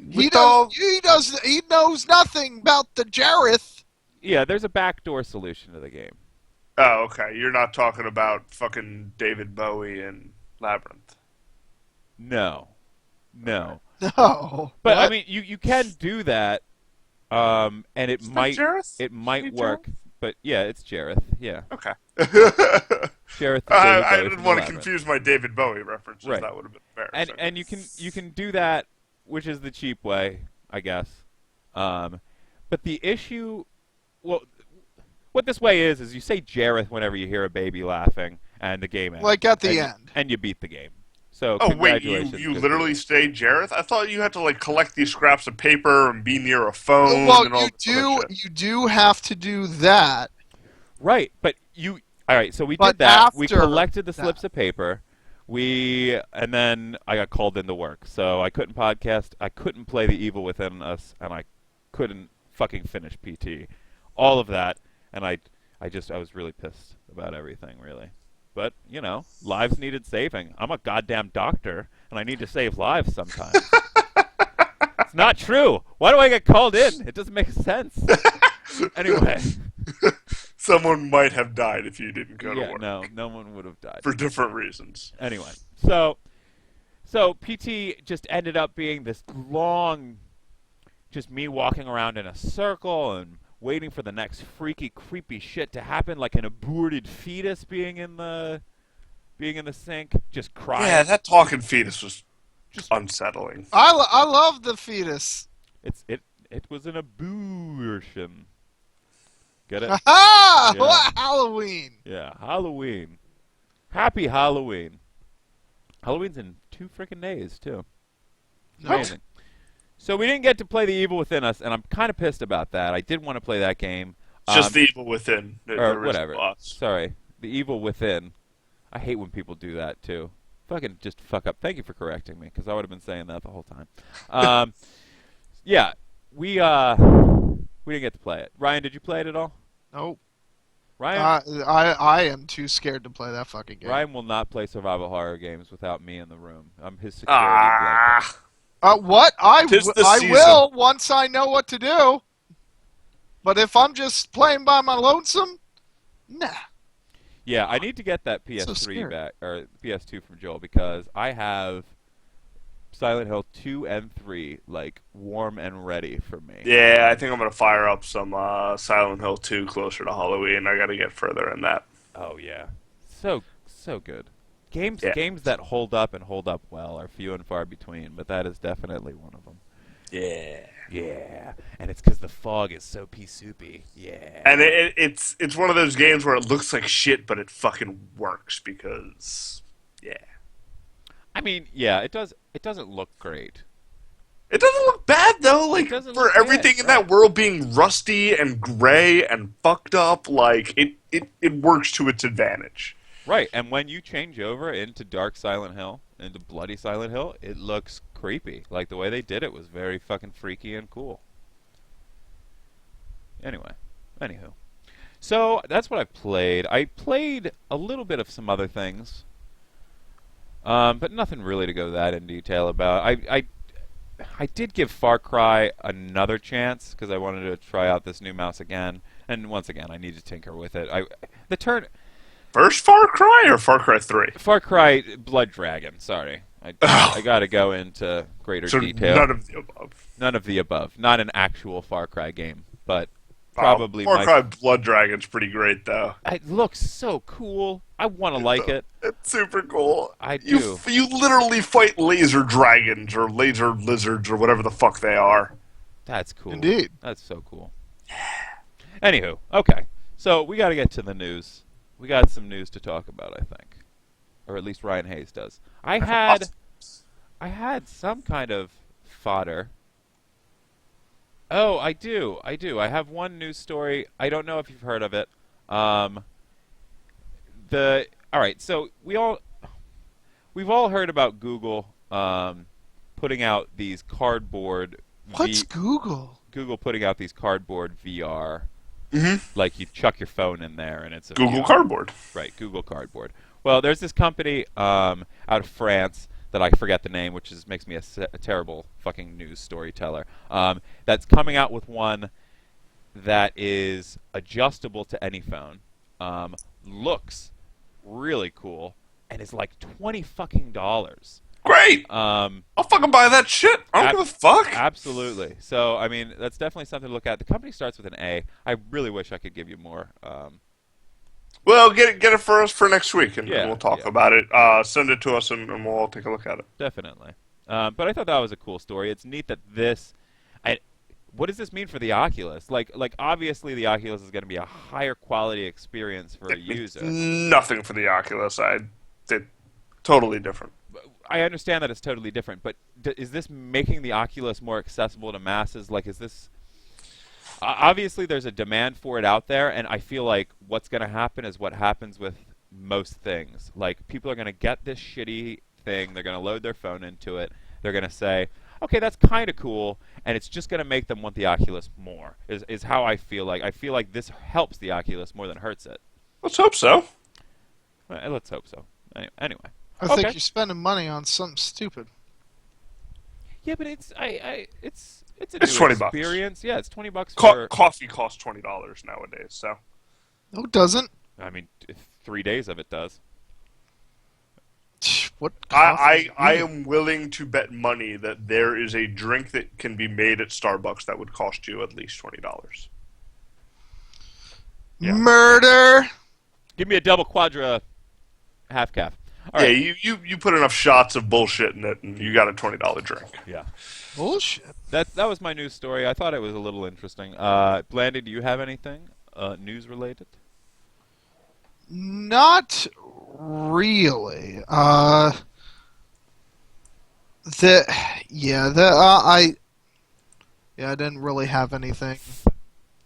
He knows nothing about the Jareth.
Yeah, there's a backdoor solution to the game.
Oh, okay. You're not talking about fucking David Bowie and Labyrinth.
No.
No.
But
What?
I mean, you can do that, and it
Is that
might
Jareth?
it
Is he
work. But yeah, it's Jareth. Yeah,
Okay.
Jareth.
I
David
didn't
Bowie
want to
from
confuse my David Bowie references.
Right.
That would have been fair.
and you can do that, which is the cheap way, I guess. But the issue, well, what this way is you say Jareth whenever you hear a baby laughing, and the game ends.
Like at the
and,
end.
and you beat the game. So
Oh wait,
congratulations.
you
good
literally
for
stayed Jareth? I thought you had to like collect these scraps of paper and be near a phone.
Well,
and all this other shit.
you do have to do that.
Right, but you. All right, so we
But
did that. We
after
collected the
that.
slips of paper. And then I got called into work, so I couldn't podcast. I couldn't play The Evil Within Us, and I couldn't fucking finish PT. All of that, and I was really pissed about everything, really. But you know, lives needed saving. I'm a goddamn doctor, and I need to save lives sometimes. It's not true. Why do I get called in? It doesn't make sense. Anyway.
Someone might have died if you didn't go to
Yeah,
work.
no one would have died.
For different reasons.
Anyway, so PT just ended up being this long, just me walking around in a circle and waiting for the next freaky, creepy shit to happen, like an aborted fetus being in the sink, just crying.
Yeah, that talking fetus was just unsettling.
I love the fetus.
It was an abortion. Get it?
Ha!
Yeah.
What Halloween?
Yeah, Halloween. Happy Halloween. Halloween's in 2 freaking days, too.
What?
Amazing. So we didn't get to play The Evil Within Us, and I'm kind of pissed about that. I did want to play that game.
Just the evil within.
or whatever.
Boss.
Sorry. The Evil Within. I hate when people do that, too. Fucking just fuck up. Thank you for correcting me, because I would have been saying that the whole time. Yeah, we didn't get to play it. Ryan, did you play it at all?
Nope.
Ryan?
I am too scared to play that fucking game.
Ryan will not play survival horror games without me in the room. I'm his security blanket.
What?
Tis the
I
season.
will once I know what to do. But if I'm just playing by my lonesome, nah.
Yeah, I need to get that
So
PS3
scary.
back or PS2 from Joel because I have Silent Hill 2 and 3 like warm and ready for me.
Yeah, I think I'm gonna fire up some Silent Hill 2 closer to Halloween. I gotta get further in that.
Oh yeah, so good. Games
Yeah.
games that hold up and hold up well are few and far between, but that is definitely one of them.
Yeah.
Yeah, and it's because the fog is so pea soupy. Yeah.
And it's one of those games where it looks like shit, but it fucking works because yeah.
I mean, yeah, it does. It doesn't look great.
It doesn't look bad though. Like
doesn't
for
look
everything
bad,
in
right.
that world being rusty and gray and fucked up, like it works to its advantage.
Right, and when you change over into Dark Silent Hill, into Bloody Silent Hill, it looks creepy. Like the way they did it was very fucking freaky and cool. Anyway, anywho. So that's what I played. I played a little bit of some other things, but nothing really to go that in detail about. I did give Far Cry another chance because I wanted to try out this new mouse again, and once again I need to tinker with it. The turn
First Far Cry or Far Cry 3?
Far Cry Blood Dragon. Sorry, I got to go into greater
So
detail.
none of the above.
None of the above. Not an actual Far Cry game, but probably
Far
my.
Cry Blood Dragon's pretty great though.
It looks so cool. I want to like it.
It's super cool.
I do.
You literally fight laser dragons or laser lizards or whatever the fuck they are.
That's cool.
Indeed.
That's so cool. Anywho, okay. So we got to get to the news. We got some news to talk about, I think, or at least Ryan Hayes does. I had some kind of fodder. Oh, I do. I have one news story. I don't know if you've heard of it. All right. So we've all heard about Google putting out these cardboard.
What's Google?
Google putting out these cardboard VR.
Mm-hmm.
Like you chuck your phone in there and it's a
Google
VR.
Cardboard.
Right, Google Cardboard. Well, there's this company out of France that I forget the name, which makes me a terrible fucking news storyteller. That's coming out with one that is adjustable to any phone, looks really cool, and is like $20 fucking dollars.
Great. I'll fucking buy that shit. I don't give a fuck.
Absolutely. So, I mean, that's definitely something to look at. The company starts with an A. I really wish I could give you more.
Well, get it for us for next week, and
Yeah,
we'll talk
yeah.
about it. Send it to us, and we'll all take a look at it.
Definitely. But I thought that was a cool story. It's neat that what does this mean for the Oculus? Like obviously the Oculus is going to be a higher quality experience for a user.
Nothing for the Oculus. It's totally different.
I understand that it's totally different, but is this making the Oculus more accessible to masses? Like, is this... obviously, there's a demand for it out there, and I feel like what's going to happen is what happens with most things. Like, people are going to get this shitty thing, they're going to load their phone into it, they're going to say, okay, that's kind of cool, and it's just going to make them want the Oculus more, is how I feel like. I feel like this helps the Oculus more than hurts it.
Let's hope so.
Let's hope so. Anyway.
I think you're spending money on something stupid.
Yeah, but it's it's a
It's
new
$20.
experience. Yeah, it's $20 for.
Coffee costs $20 nowadays, so.
No, it doesn't.
I mean, 3 days of it does.
What?
I am willing to bet money that there is a drink that can be made at Starbucks that would cost you at least $20. Yeah.
Murder.
Give me a double quadra half calf. All right.
Yeah, you put enough shots of bullshit in it, and you got a $20 drink.
Yeah.
Bullshit.
That was my news story. I thought it was a little interesting. Blandy, do you have anything news related?
Not really. I didn't really have anything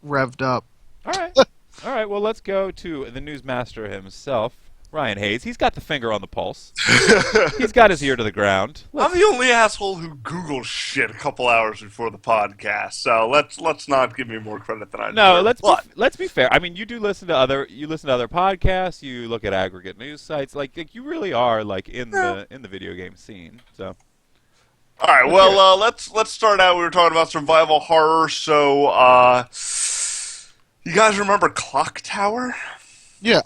revved up.
All right. All right. Well, let's go to the newsmaster himself, Ryan Hayes. He's got the finger on the pulse. He's got his ear to the ground.
I'm the only asshole who Googles shit a couple hours before the podcast, so let's not give me more credit than I
No,
deserve.
let's be fair. I mean, you listen to other podcasts. You look at aggregate news sites. Like you really are like in the video game scene. So
All right,
Let's hear it.
let's start out. We were talking about survival horror, so you guys remember Clock Tower?
Yeah.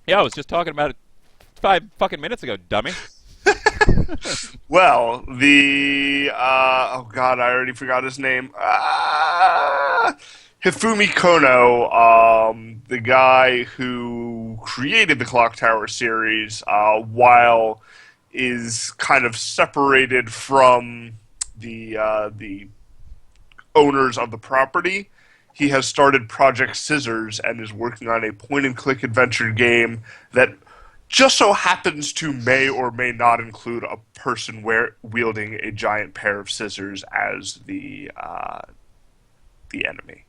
Yeah, I was just talking about it 5 fucking minutes ago, dummy.
Well, the oh god, I already forgot his name. Hifumi Kono, the guy who created the Clock Tower series, while is kind of separated from the owners of the property. He has started Project Scissors and is working on a point-and-click adventure game that just so happens to may or may not include a person wielding a giant pair of scissors as the enemy.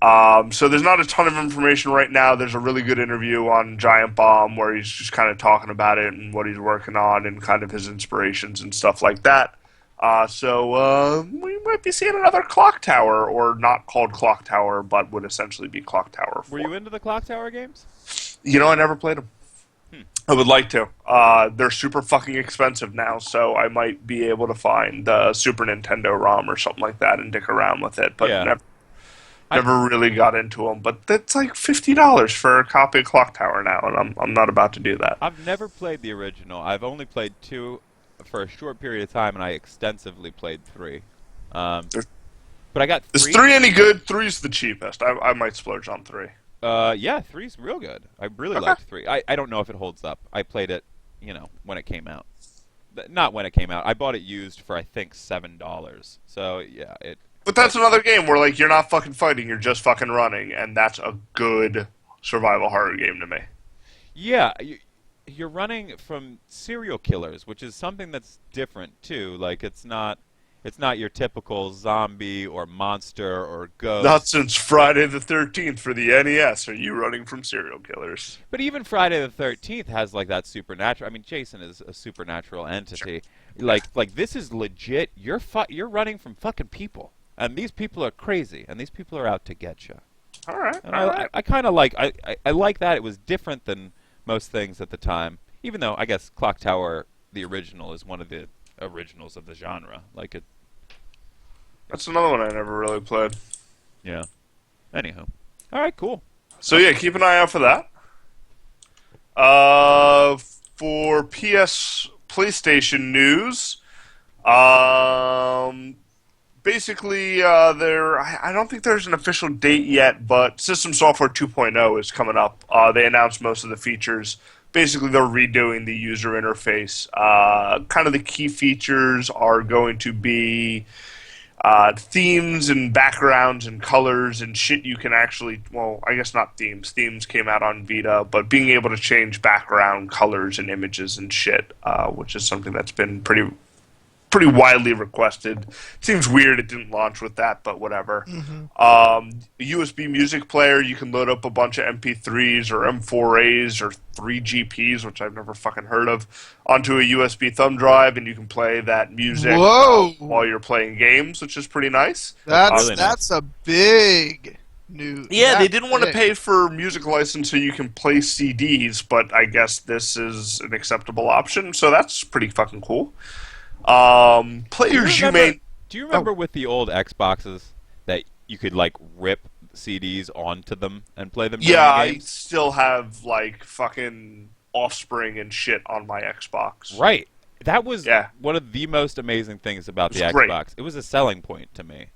So there's not a ton of information right now. There's a really good interview on Giant Bomb where he's just kind of talking about it and what he's working on and kind of his inspirations and stuff like that. So we might be seeing another Clock Tower, or not called Clock Tower, but would essentially be Clock Tower 4.
Were you into the Clock Tower games?
You know, I never played them. I would like to. They're super fucking expensive now, so I might be able to find the Super Nintendo ROM or something like that and dick around with it, but
Yeah.
never really got into them. But it's like $50 for a copy of Clock Tower now, and I'm not about to do that.
I've never played the original. I've only played 2 for a short period of time, and I extensively played 3. But I got 3.
Is 3 any good? 3's the cheapest. I might splurge on 3.
Yeah, 3's real good. I really
Okay.
liked 3. I don't know if it holds up. I played it, when it came out. Not when it came out. I bought it used for, I think, $7. So, yeah,
But that's another game where, like, you're not fucking fighting, you're just fucking running, and that's a good survival horror game to me.
Yeah, you're running from serial killers, which is something that's different too. Like it's not your typical zombie or monster or ghost.
Not since Friday the 13th for the NES are you running from serial killers.
But even Friday the 13th has like that supernatural. I mean, Jason is a supernatural entity.
Sure.
Like this is legit. You're running from fucking people, and these people are crazy, and these people are out to get you.
All right,
And
all right.
I kind of like I like that. It was different than most things at the time. Even though I guess Clock Tower, the original, is one of the originals of the genre. Like it.
That's another one I never really played.
Yeah. Anyhow. All right. Cool.
So yeah, keep an eye out for that. For PlayStation news, basically, I don't think there's an official date yet, but System Software 2.0 is coming up. They announced most of the features. Basically, they're redoing the user interface. Kind of the key features are going to be themes and backgrounds and colors and shit you can actually, well, I guess not themes. Themes came out on Vita, but being able to change background colors and images and shit, which is something that's been pretty widely requested. Seems weird it didn't launch with that, but whatever. A USB music player, you can load up a bunch of MP3s or M4As or 3GPs, which I've never fucking heard of, onto a USB thumb drive, and you can play that music
Whoa.
while you're playing games, which is pretty nice.
That's
really
that's a big news.
Yeah, they
That's
didn't want to
big.
pay for music license so you can play CDs, but I guess this is an acceptable option, so that's pretty fucking cool. Players you may...
Do you remember with the old Xboxes that you could like rip CDs onto them and play them?
Yeah,
during
I
games?
still have, like, fucking Offspring and shit on my Xbox.
Right. That was
Yeah.
one of the most amazing things about the
It's great.
Xbox. It was a selling point to me.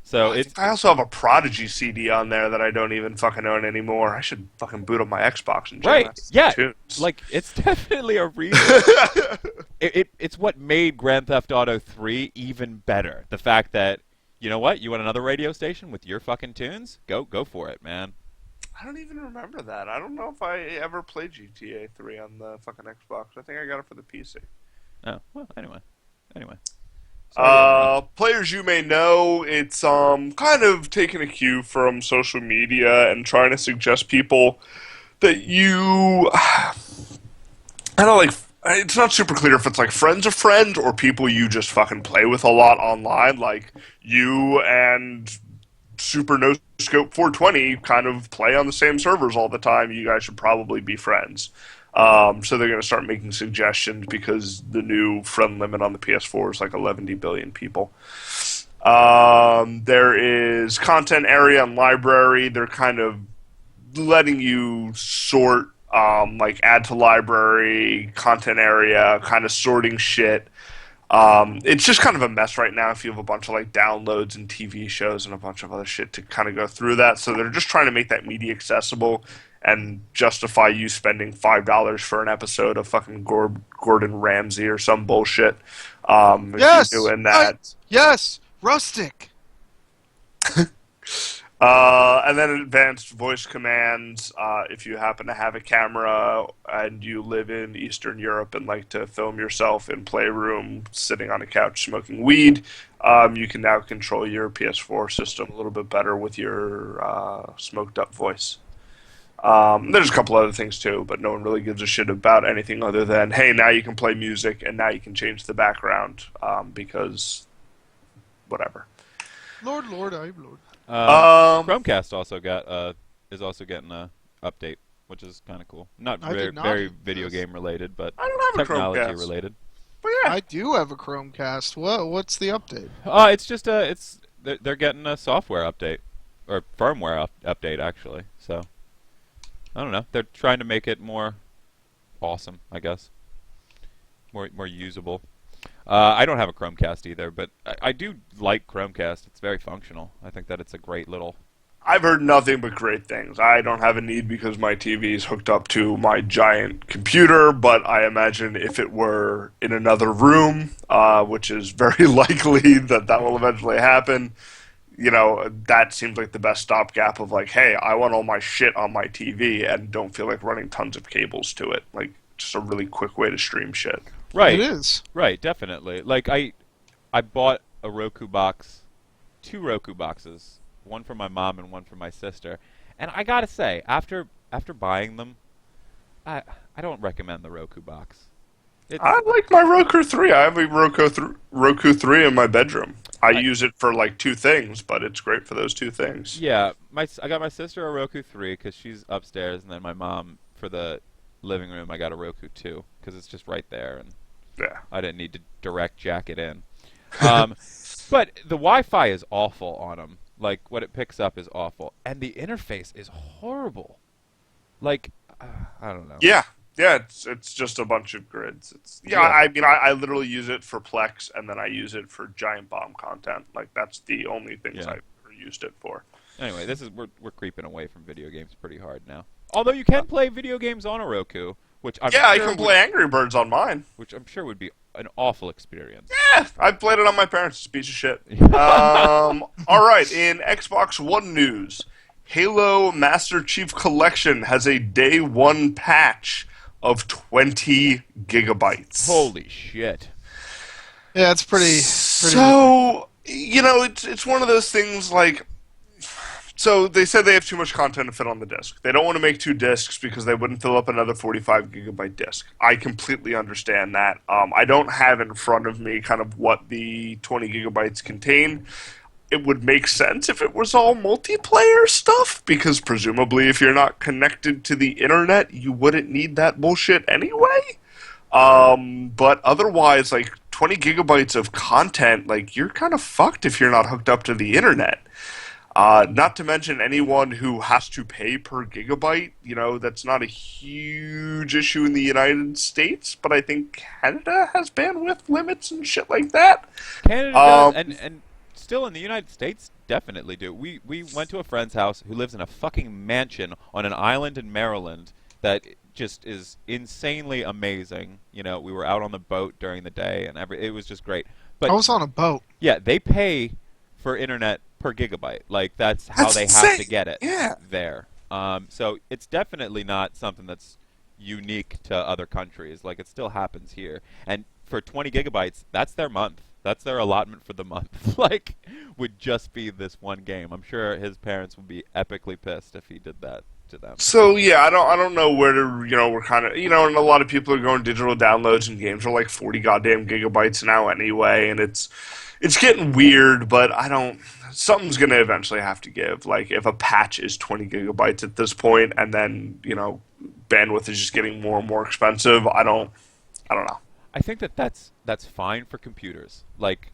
So it's
I also have a Prodigy CD on there that I don't even fucking own anymore. I should fucking boot up my Xbox and jam
right.
out some
Yeah.
tunes.
Like it's definitely a reason. It's what made Grand Theft Auto 3 even better. The fact that you know what, you want another radio station with your fucking tunes? Go for it, man.
I don't even remember that. I don't know if I ever played GTA 3 on the fucking Xbox. I think I got it for the PC.
Oh well. Anyway.
Players you may know, it's kind of taking a cue from social media and trying to suggest people that you... I don't like... It's not super clear if it's like friends of friends or people you just fucking play with a lot online. Like you and Super No Scope 420 kind of play on the same servers all the time. You guys should probably be friends. So they're going to start making suggestions because the new friend limit on the PS4 is like 11 billion people. There is content area and library. They're kind of letting you sort, like add to library, content area, kind of sorting shit. It's just kind of a mess right now if you have a bunch of like downloads and TV shows and a bunch of other shit to kind of go through that. So they're just trying to make that media accessible and justify you spending $5 for an episode of fucking Gordon Ramsay or some bullshit. If
Yes,
you're doing that.
yes, rustic.
And then advanced voice commands. If you happen to have a camera and you live in Eastern Europe and like to film yourself in Playroom sitting on a couch smoking weed, you can now control your PS4 system a little bit better with your smoked up voice. There's a couple other things too, but no one really gives a shit about anything other than, hey, now you can play music and now you can change the background because whatever.
Lord, I've Lord.
Chromecast also is also getting a update, which is kind of cool. Not very video game related, but
I don't have a
technology
Chromecast.
Related.
But yeah,
I do have a Chromecast. What's the update?
It's just they're getting a software update or firmware update actually. So I don't know. They're trying to make it more awesome, I guess. More usable. I don't have a Chromecast either, but I do like Chromecast. It's very functional. I think that it's a great little...
I've heard nothing but great things. I don't have a need because my TV is hooked up to my giant computer, but I imagine if it were in another room, which is very likely that will eventually happen, you know, that seems like the best stopgap of like, hey, I want all my shit on my TV and don't feel like running tons of cables to it. Like, just a really quick way to stream shit.
Right.
It is.
Right, definitely. Like, I bought a Roku box, 2 Roku boxes, one for my mom and one for my sister. And I gotta say, after buying them, I don't recommend the Roku box.
I like my Roku 3. I have a Roku 3 in my bedroom. I use it for like 2 things, but it's great for those 2 things.
Yeah, I got my sister a Roku 3 because she's upstairs, and then my mom, for the living room, I got a Roku 2 because it's just right there, and
yeah,
I didn't need to direct jack it in. But the Wi-Fi is awful on them. Like, what it picks up is awful. And the interface is horrible. Like, I don't know.
Yeah, it's just a bunch of grids. I mean, I literally use it for Plex, and then I use it for Giant Bomb content. Like, that's the only things I've ever used it for.
Anyway, we're creeping away from video games pretty hard now. Although you can play video games on a Roku, which I can
play Angry Birds on mine,
which I'm sure would be an awful experience.
Yeah, I've played it on my parents' piece of shit. All right, in Xbox One news, Halo Master Chief Collection has a day 1 patch of 20 gigabytes.
Holy shit!
Yeah, it's pretty.
So you know, it's one of those things like. So they said they have too much content to fit on the disc. They don't want to make 2 discs because they wouldn't fill up another 45 gigabyte disc. I completely understand that. I don't have in front of me kind of what the 20 gigabytes contain. It would make sense if it was all multiplayer stuff, because presumably if you're not connected to the internet, you wouldn't need that bullshit anyway. But otherwise, like 20 gigabytes of content, like you're kind of fucked if you're not hooked up to the internet. Not to mention anyone who has to pay per gigabyte. You know, that's not a huge issue in the United States, but I think Canada has bandwidth limits and shit like that.
Canada does, and still in the United States, definitely do. We went to a friend's house who lives in a fucking mansion on an island in Maryland that just is insanely amazing. You know, we were out on the boat during the day, and it was just great. But
I was on a boat.
Yeah, they pay for internet per gigabyte. Like, that's how they have to get it there. So it's definitely not something that's unique to other countries. Like, it still happens here. And for 20 gigabytes, that's their month. That's their allotment for the month. Like, would just be this one game. I'm sure his parents would be epically pissed if he did that to them.
So yeah, I don't know where to, we're kind of, and a lot of people are going digital downloads, and games are like 40 goddamn gigabytes now anyway, and it's getting weird, but I don't. Something's gonna eventually have to give. Like if a patch is 20 gigabytes at this point, and then bandwidth is just getting more and more expensive. I don't know.
I think that's fine for computers. Like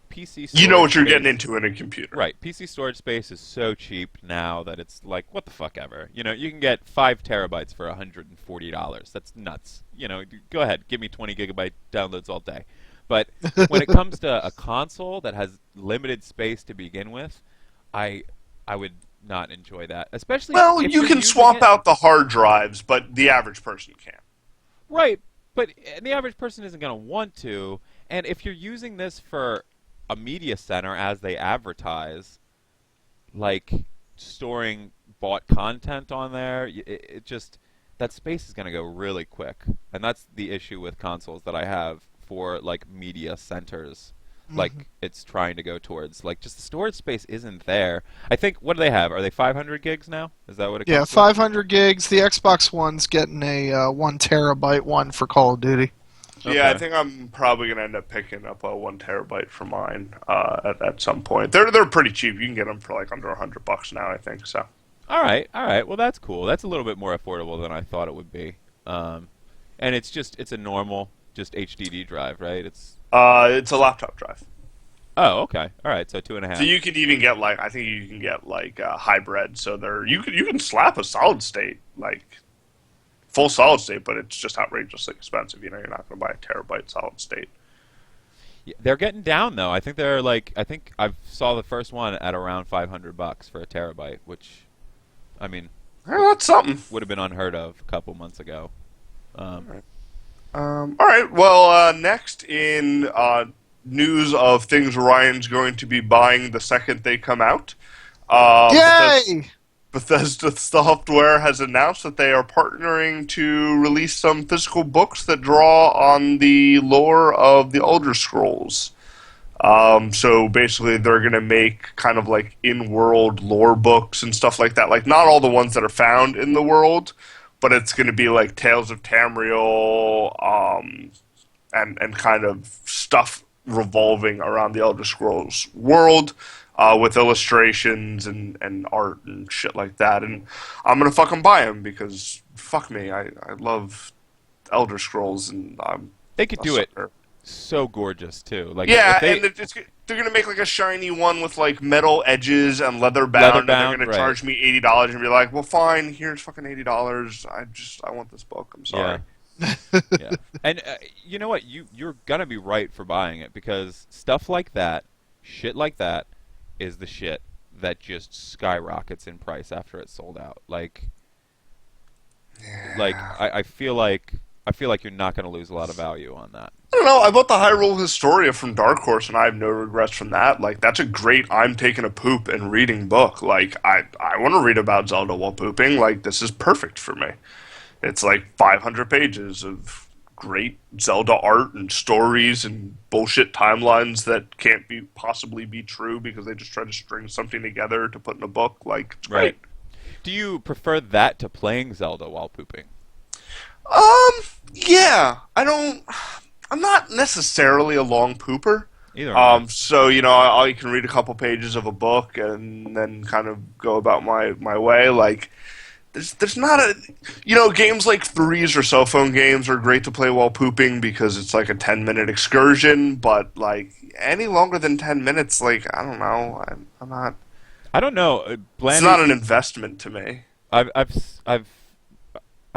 PC storage
You know what you're
space,
getting into in a computer.
right? PC storage space is so cheap now that it's like what the fuck ever. You can get 5 terabytes for $140. That's nuts. Go ahead, give me 20 gigabyte downloads all day. But when it comes to a console that has limited space to begin with, I would not enjoy that. Especially
Well,
if
you
you're
can
using
swap
it.
out the hard drives, but the average person can't.
Right, but the average person isn't going to want to. And if you're using this for a media center as they advertise, like storing bought content on there, it just that space is going to go really quick. And that's the issue with consoles that I have for like media centers. Like it's trying to go towards like just the storage space isn't there. I think what do they have? Are they 500 gigs now? Is that what it
Yeah,
comes with?
500 gigs. The Xbox One's getting a 1 terabyte one for Call of Duty.
Yeah, I
Okay.
think I'm probably gonna end up picking up a 1 terabyte for mine at some point. They're pretty cheap. You can get them for like under $100 now, I think. So
All right. Well, that's cool. That's a little bit more affordable than I thought it would be. And it's a normal just HDD drive, right?
it's a laptop drive.
Oh, okay. All right. So 2.5.
So you could even get I think you can get hybrid. So you can slap a solid state full solid state, but it's just outrageously expensive. You're not going to buy a terabyte solid state.
Yeah, they're getting down though. I think they're I think I saw the first one at around $500 for a terabyte, which, I mean,
Well, that's something.
would have been unheard of a couple months ago.
All right. Well, next in news of things Ryan's going to be buying the second they come out.
Yay!
Bethesda Software has announced that they are partnering to release some physical books that draw on the lore of the Elder Scrolls. So basically, they're going to make kind of like in-world lore books and stuff like that. Like not all the ones that are found in the world, but it's going to be like Tales of Tamriel, and kind of stuff revolving around the Elder Scrolls world. With illustrations and art and shit like that. And I'm going to fucking buy them because fuck me, I love Elder Scrolls and I'm
They could
a
do it
sucker.
so gorgeous too. Like
Yeah,
if they,
and they're going to make like a shiny one with like metal edges and leather bound, and they're
Leather-bound,
going to
right.
charge me $80 and be like, well, fine, here's fucking $80. I want this book. I'm sorry.
yeah. And you know what? You're gonna be right for buying it because stuff like that, shit like that, is the shit that just skyrockets in price after it's sold out. I feel like you're not gonna lose a lot of value on that.
I don't know. I bought the Hyrule Historia from Dark Horse, and I have no regrets from that. Like, that's a great I'm taking a poop and reading book. Like, I want to read about Zelda while pooping. Like, this is perfect for me. It's like 500 pages of great Zelda art and stories and bullshit timelines that can't possibly be true because they just try to string something together to put in a book. Like, it's great.
Right. Do you prefer that to playing Zelda while pooping?
Yeah. I'm not necessarily a long pooper.
Either. Am I.
So, I can read a couple pages of a book and then kind of go about my way. Like, there's not games like threes or cell phone games are great to play while pooping because it's like a 10-minute excursion, but like any longer than 10 minutes, like, I don't know. I'm not.
I don't know.
It's
Blandy,
not an investment to me.
I've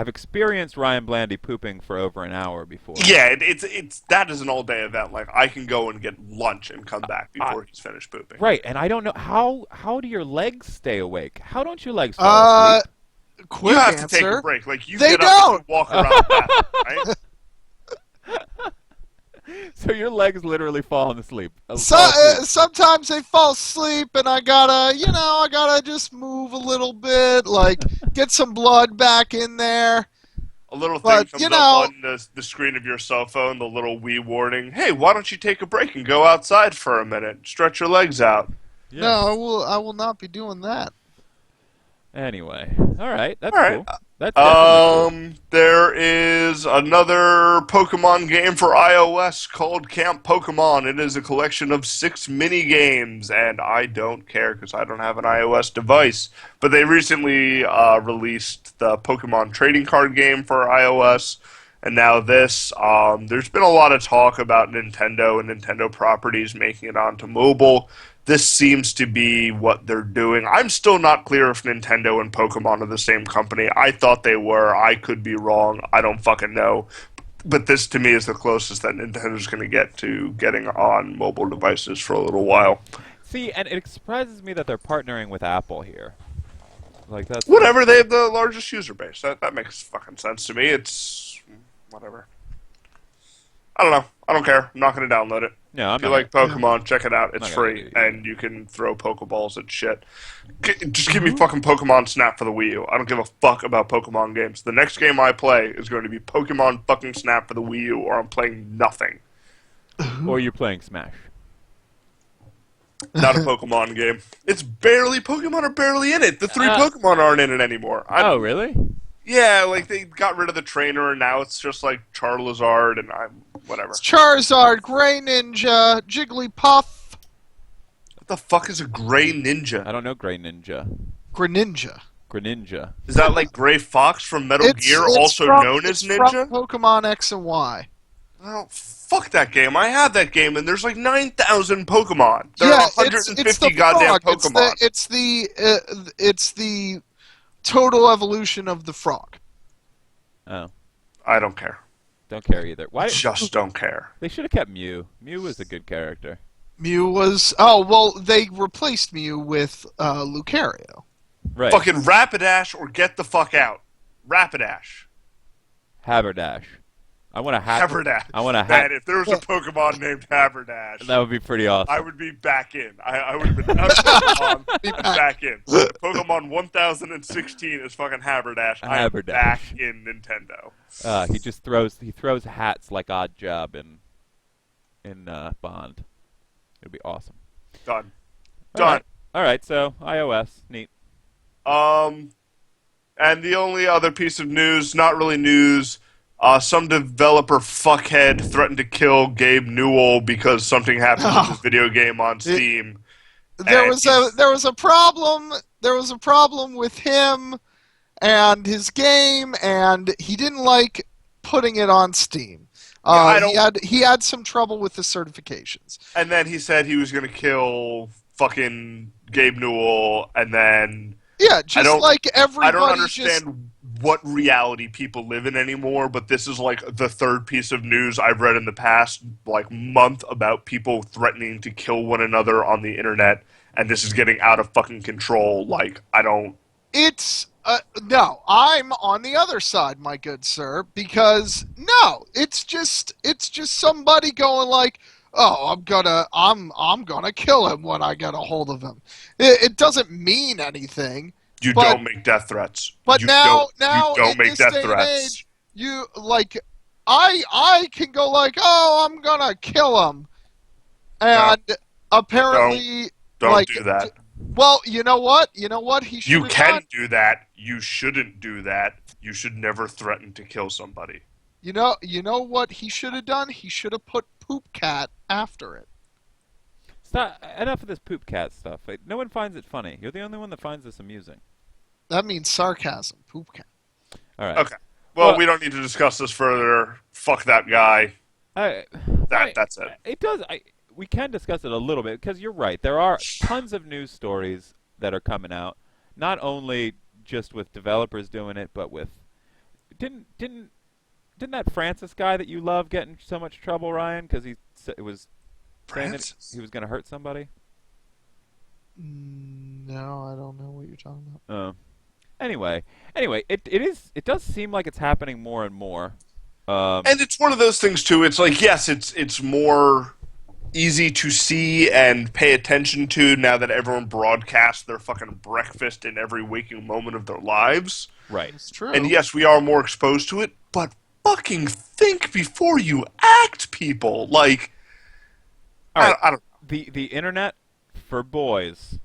experienced Ryan Blandy pooping for over an hour before.
Yeah, it's that is an all day event. Like I can go and get lunch and come back before he's finished pooping.
Right, and I don't know how do your legs stay awake? How don't your legs fall asleep?
Quick
You have
answer.
to take a break. Like you
They
get up
don't.
and walk around the bathroom, right?
So your legs literally fall asleep.
Sometimes they fall asleep, and I gotta just move a little bit, like get some blood back in there.
A little thing
But,
comes up on the screen of your cell phone, the little wee warning. Hey, why don't you take a break and go outside for a minute? Stretch your legs out.
Yeah.
No, I will not be doing that.
Anyway, all right, that's
All right.
cool. That's definitely cool.
There is another Pokemon game for iOS called Camp Pokemon. It is a collection of 6 mini games, and I don't care because I don't have an iOS device. But they recently released the Pokemon trading card game for iOS, and now this. There's been a lot of talk about Nintendo and Nintendo properties making it onto mobile. This seems to be what they're doing. I'm still not clear if Nintendo and Pokemon are the same company. I thought they were. I could be wrong. I don't fucking know. But this, to me, is the closest that Nintendo's going to get to getting on mobile devices for a little while.
See, and it surprises me that they're partnering with Apple here. Like that's
Whatever, they have the largest user base. That makes fucking sense to me. It's whatever. I don't know. I don't care. I'm not going to download it.
No, I'm
If you
not.
like Pokemon, check it out. It's
not gonna
free,
do it.
and you can throw Pokeballs at shit. Just give me fucking Pokemon Snap for the Wii U. I don't give a fuck about Pokemon games. The next game I play is going to be Pokemon fucking Snap for the Wii U, or I'm playing nothing.
Or you're playing Smash.
Not a Pokemon game. It's barely Pokemon are barely in it. The 3
Uh,
Pokemon aren't in it anymore.
Oh, really?
Yeah, like they got rid of the trainer, and now it's just like Charizard, and I'm whatever.
It's Charizard, Greninja, Jigglypuff,
What the fuck is a Gray Ninja?
I don't know Grey Ninja.
Greninja.
Greninja.
Is that like Gray Fox from Metal Gear, also known as
it's
Ninja?
from Pokemon X and Y.
Well, fuck that game. I have that game, and there's like 9,000 Pokemon. There are 150
it's the
goddamn
frog.
Pokemon.
It's the total evolution of the frog.
Oh,
I don't care.
don't care either. Why?
Just don't care.
They should have kept Mew. Mew was a good character.
Mew was they replaced Mew with Lucario.
Right.
Fucking Rapidash or get the fuck out. Rapidash.
Haberdash. I want a
Haberdash.
I want a
Man, if there was a Pokemon named Haberdash,
That would be pretty awesome.
I would be back in. I would have been out of Pokemon and back in. Pokemon 1016 is fucking Haberdash. I am
Haberdash.
back in Nintendo.
He just throws hats like Odd Job in Bond. It'd be awesome.
Done.
All
Done.
right. All right. So iOS, neat.
And the only other piece of news, not really news, some developer fuckhead threatened to kill Gabe Newell because something happened with his video game on Steam.
There was a problem. There was a problem with him and his game, and he didn't like putting it on Steam. He had some trouble with the certifications.
And then he said he was going to kill fucking Gabe Newell, and then
Yeah, just like everybody.
I don't understand what reality people live in anymore, but this is like the third piece of news I've read in the past like month about people threatening to kill one another on the internet, and this is getting out of fucking control. Like, I don't...
It's no, I'm on the other side, my good sir, because no, it's just somebody going like, "Oh, I'm gonna kill him when I get a hold of him." It doesn't mean anything.
You
But-
don't make death threats.
But
you
now
you don't
in
make
this
death
day and
threats.
age, you like I can go like, "Oh, I'm gonna kill him," and apparently,
Don't
like,
do that.
Well, you know what? You know what he should
You
have
can
done?
do that. You shouldn't do that. You should never threaten to kill somebody.
You know what he should have done? He should have put Poop Cat after it.
Stop. Enough of this poop cat stuff. No one finds it funny. You're the only one that finds this amusing.
That means sarcasm. Poop Cat.
All right.
Okay. Well,
Well-
we don't need to discuss this further. Fuck that guy. That's it.
It does. We can discuss it a little bit because you're right. There are tons of news stories that are coming out, not only just with developers doing it, but with didn't that Francis guy that you love get in so much trouble, Ryan, because he was saying that
Francis?
he was going to hurt somebody?
No, I don't know what you're talking about.
Anyway, it does seem like it's happening more and more.
And it's one of those things too. It's like, yes, it's more easy to see and pay attention to now that everyone broadcasts their fucking breakfast in every waking moment of their lives.
Right.
It's true.
And yes, we are more exposed to it, but fucking think before you act, people. Like,
All right.
I don't
The internet for boys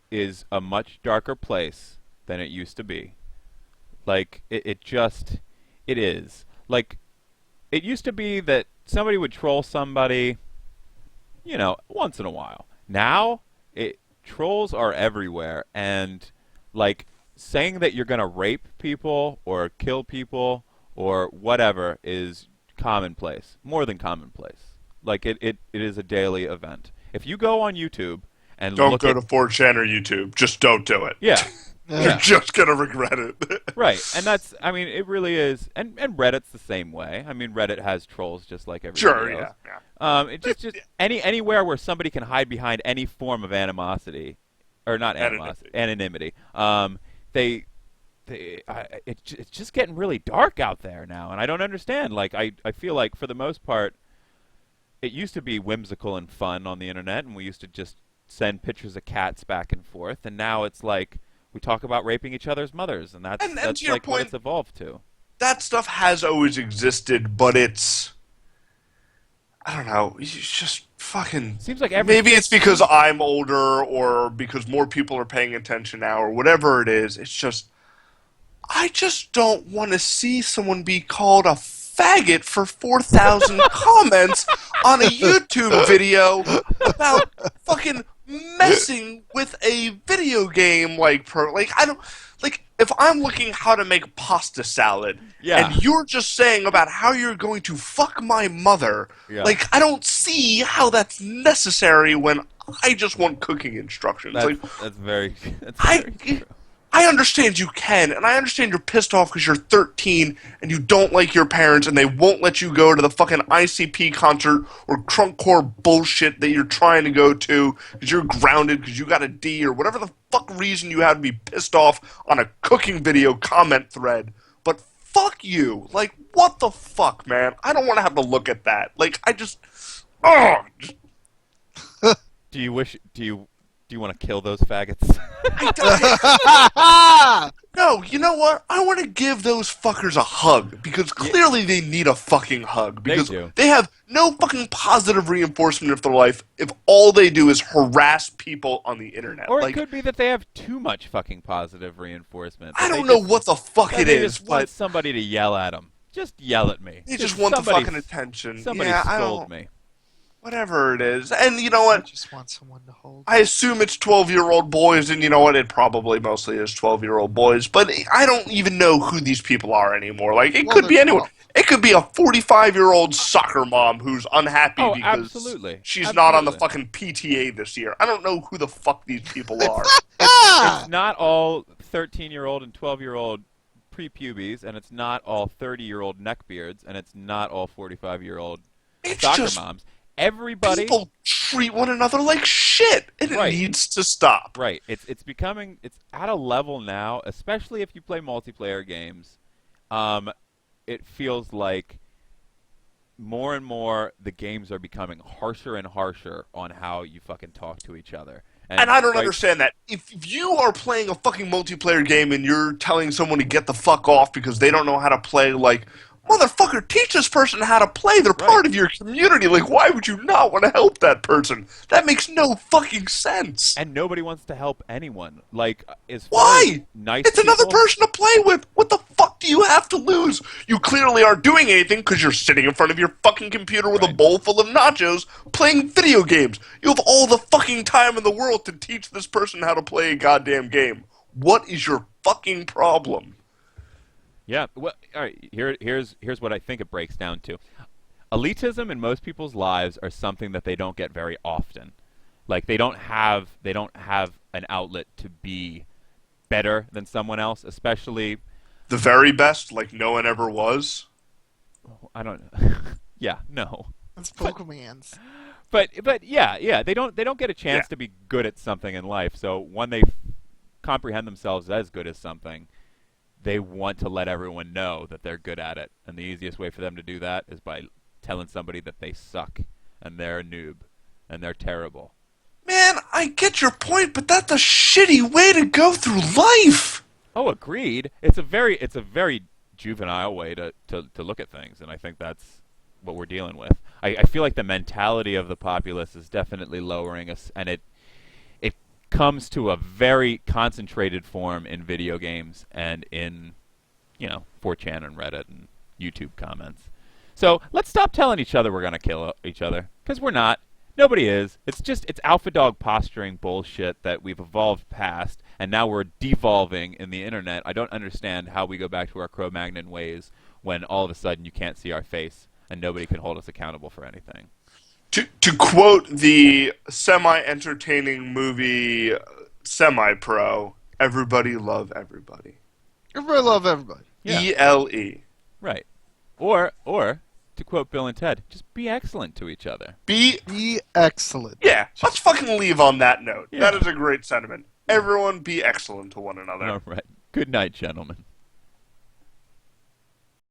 is a much darker place than it used to be. Like it is. Like it used to be that somebody would troll somebody, once in a while. Now, trolls are everywhere, and like saying that you're gonna rape people or kill people or whatever is commonplace, more than commonplace. Like it is a daily event. If you go on YouTube and
Don't
look
go
at
to 4chan or YouTube. Just don't do it.
yeah,
You're
yeah.
just gonna regret it.
Right, and I mean, it really is, and Reddit's the same way. I mean, Reddit has trolls just like
Sure,
everybody else.
yeah.
It just anywhere where somebody can hide behind any form of animosity, or not animosity, anonymity. It's just getting really dark out there now, and I don't understand. Like, I feel like for the most part, it used to be whimsical and fun on the internet, and we used to just send pictures of cats back and forth, and now it's like we talk about raping each other's mothers, and that's
to your
like what
point,
it's evolved to.
that stuff has always existed, but I don't know. It's just fucking.
Seems like every
Maybe it's because I'm older, or because more people are paying attention now, or whatever it is. It's just, I just don't want to see someone be called a faggot for 4,000 comments on a YouTube video about fucking messing with a video game I don't like if I'm looking how to make pasta salad and you're just saying about how you're going to fuck my mother, like I don't see how that's necessary when I just want cooking instructions.
That's very true.
I understand you can, and I understand you're pissed off because you're 13 and you don't like your parents and they won't let you go to the fucking ICP concert or crunkcore bullshit that you're trying to go to because you're grounded because you got a D or whatever the fuck reason you have to be pissed off on a cooking video comment thread. But fuck you. Like, what the fuck, man? I don't want to have to look at that. Like, I just... Oh!
Do you want to kill those faggots?
No, you know what? I want to give those fuckers a hug because clearly they need a fucking hug because they have no fucking positive reinforcement of their life if all they do is harass people on the internet.
Or it could be that they have too much fucking positive reinforcement.
I don't know what the fuck it is,
just want somebody to yell at them. Just yell at me.
They just want the fucking attention.
Somebody scold me.
Whatever it is. And you know what?
I just want someone to hold.
I assume it's 12-year-old boys, and you know what? It probably mostly is 12-year-old boys, but I don't even know who these people are anymore. Like, it could be anyone. It could be a 45-year-old soccer mom who's unhappy because she's not on the fucking PTA this year. I don't know who the fuck these people are.
It's not all 13-year-old and 12-year-old pre-pubies, and it's not all 30-year-old neckbeards, and it's not all 45-year-old soccer moms. Everybody,
people treat one another like shit, and it needs to stop.
Right. It's at a level now, especially if you play multiplayer games. It feels like more and more the games are becoming harsher and harsher on how you fucking talk to each other.
And I don't understand that. If you are playing a fucking multiplayer game and you're telling someone to get the fuck off because they don't know how to play, like, motherfucker, teach this person how to play. They're part of your community. Like, why would you not want to help that person? That makes no fucking sense.
And nobody wants to help anyone. Like,
why?
Nice
it's another person to play with. What the fuck do you have to lose? You clearly aren't doing anything because you're sitting in front of your fucking computer with a bowl full of nachos playing video games. You have all the fucking time in the world to teach this person how to play a goddamn game. What is your fucking problem?
Yeah, well, all right. Here's what I think it breaks down to. Elitism in most people's lives are something that they don't get very often. Like they don't have an outlet to be better than someone else, especially
the very best, like no one ever was.
I don't know. Yeah, no.
That's Pokemon's.
But yeah, they don't get a chance to be good at something in life. So when they comprehend themselves as good as something, they want to let everyone know that they're good at it. And the easiest way for them to do that is by telling somebody that they suck and they're a noob and they're terrible.
Man, I get your point, but that's a shitty way to go through life.
Oh, agreed. It's a very juvenile way to look at things, and I think that's what we're dealing with. I feel like the mentality of the populace is definitely lowering us, and it comes to a very concentrated form in video games and in, 4chan and Reddit and YouTube comments. So let's stop telling each other we're going to kill each other, because we're not. Nobody is. It's alpha dog posturing bullshit that we've evolved past, and now we're devolving in the internet. I don't understand how we go back to our Cro-Magnon ways when all of a sudden you can't see our face and nobody can hold us accountable for anything.
To quote the semi-entertaining movie Semi-Pro, everybody love everybody.
Everybody love everybody.
Yeah.
ELE.
Right. Or to quote Bill and Ted, just be excellent to each other.
Be excellent.
Yeah, let's fucking leave on that note.
Yeah.
That is a great sentiment. Everyone be excellent to one another.
All right. Good night, gentlemen.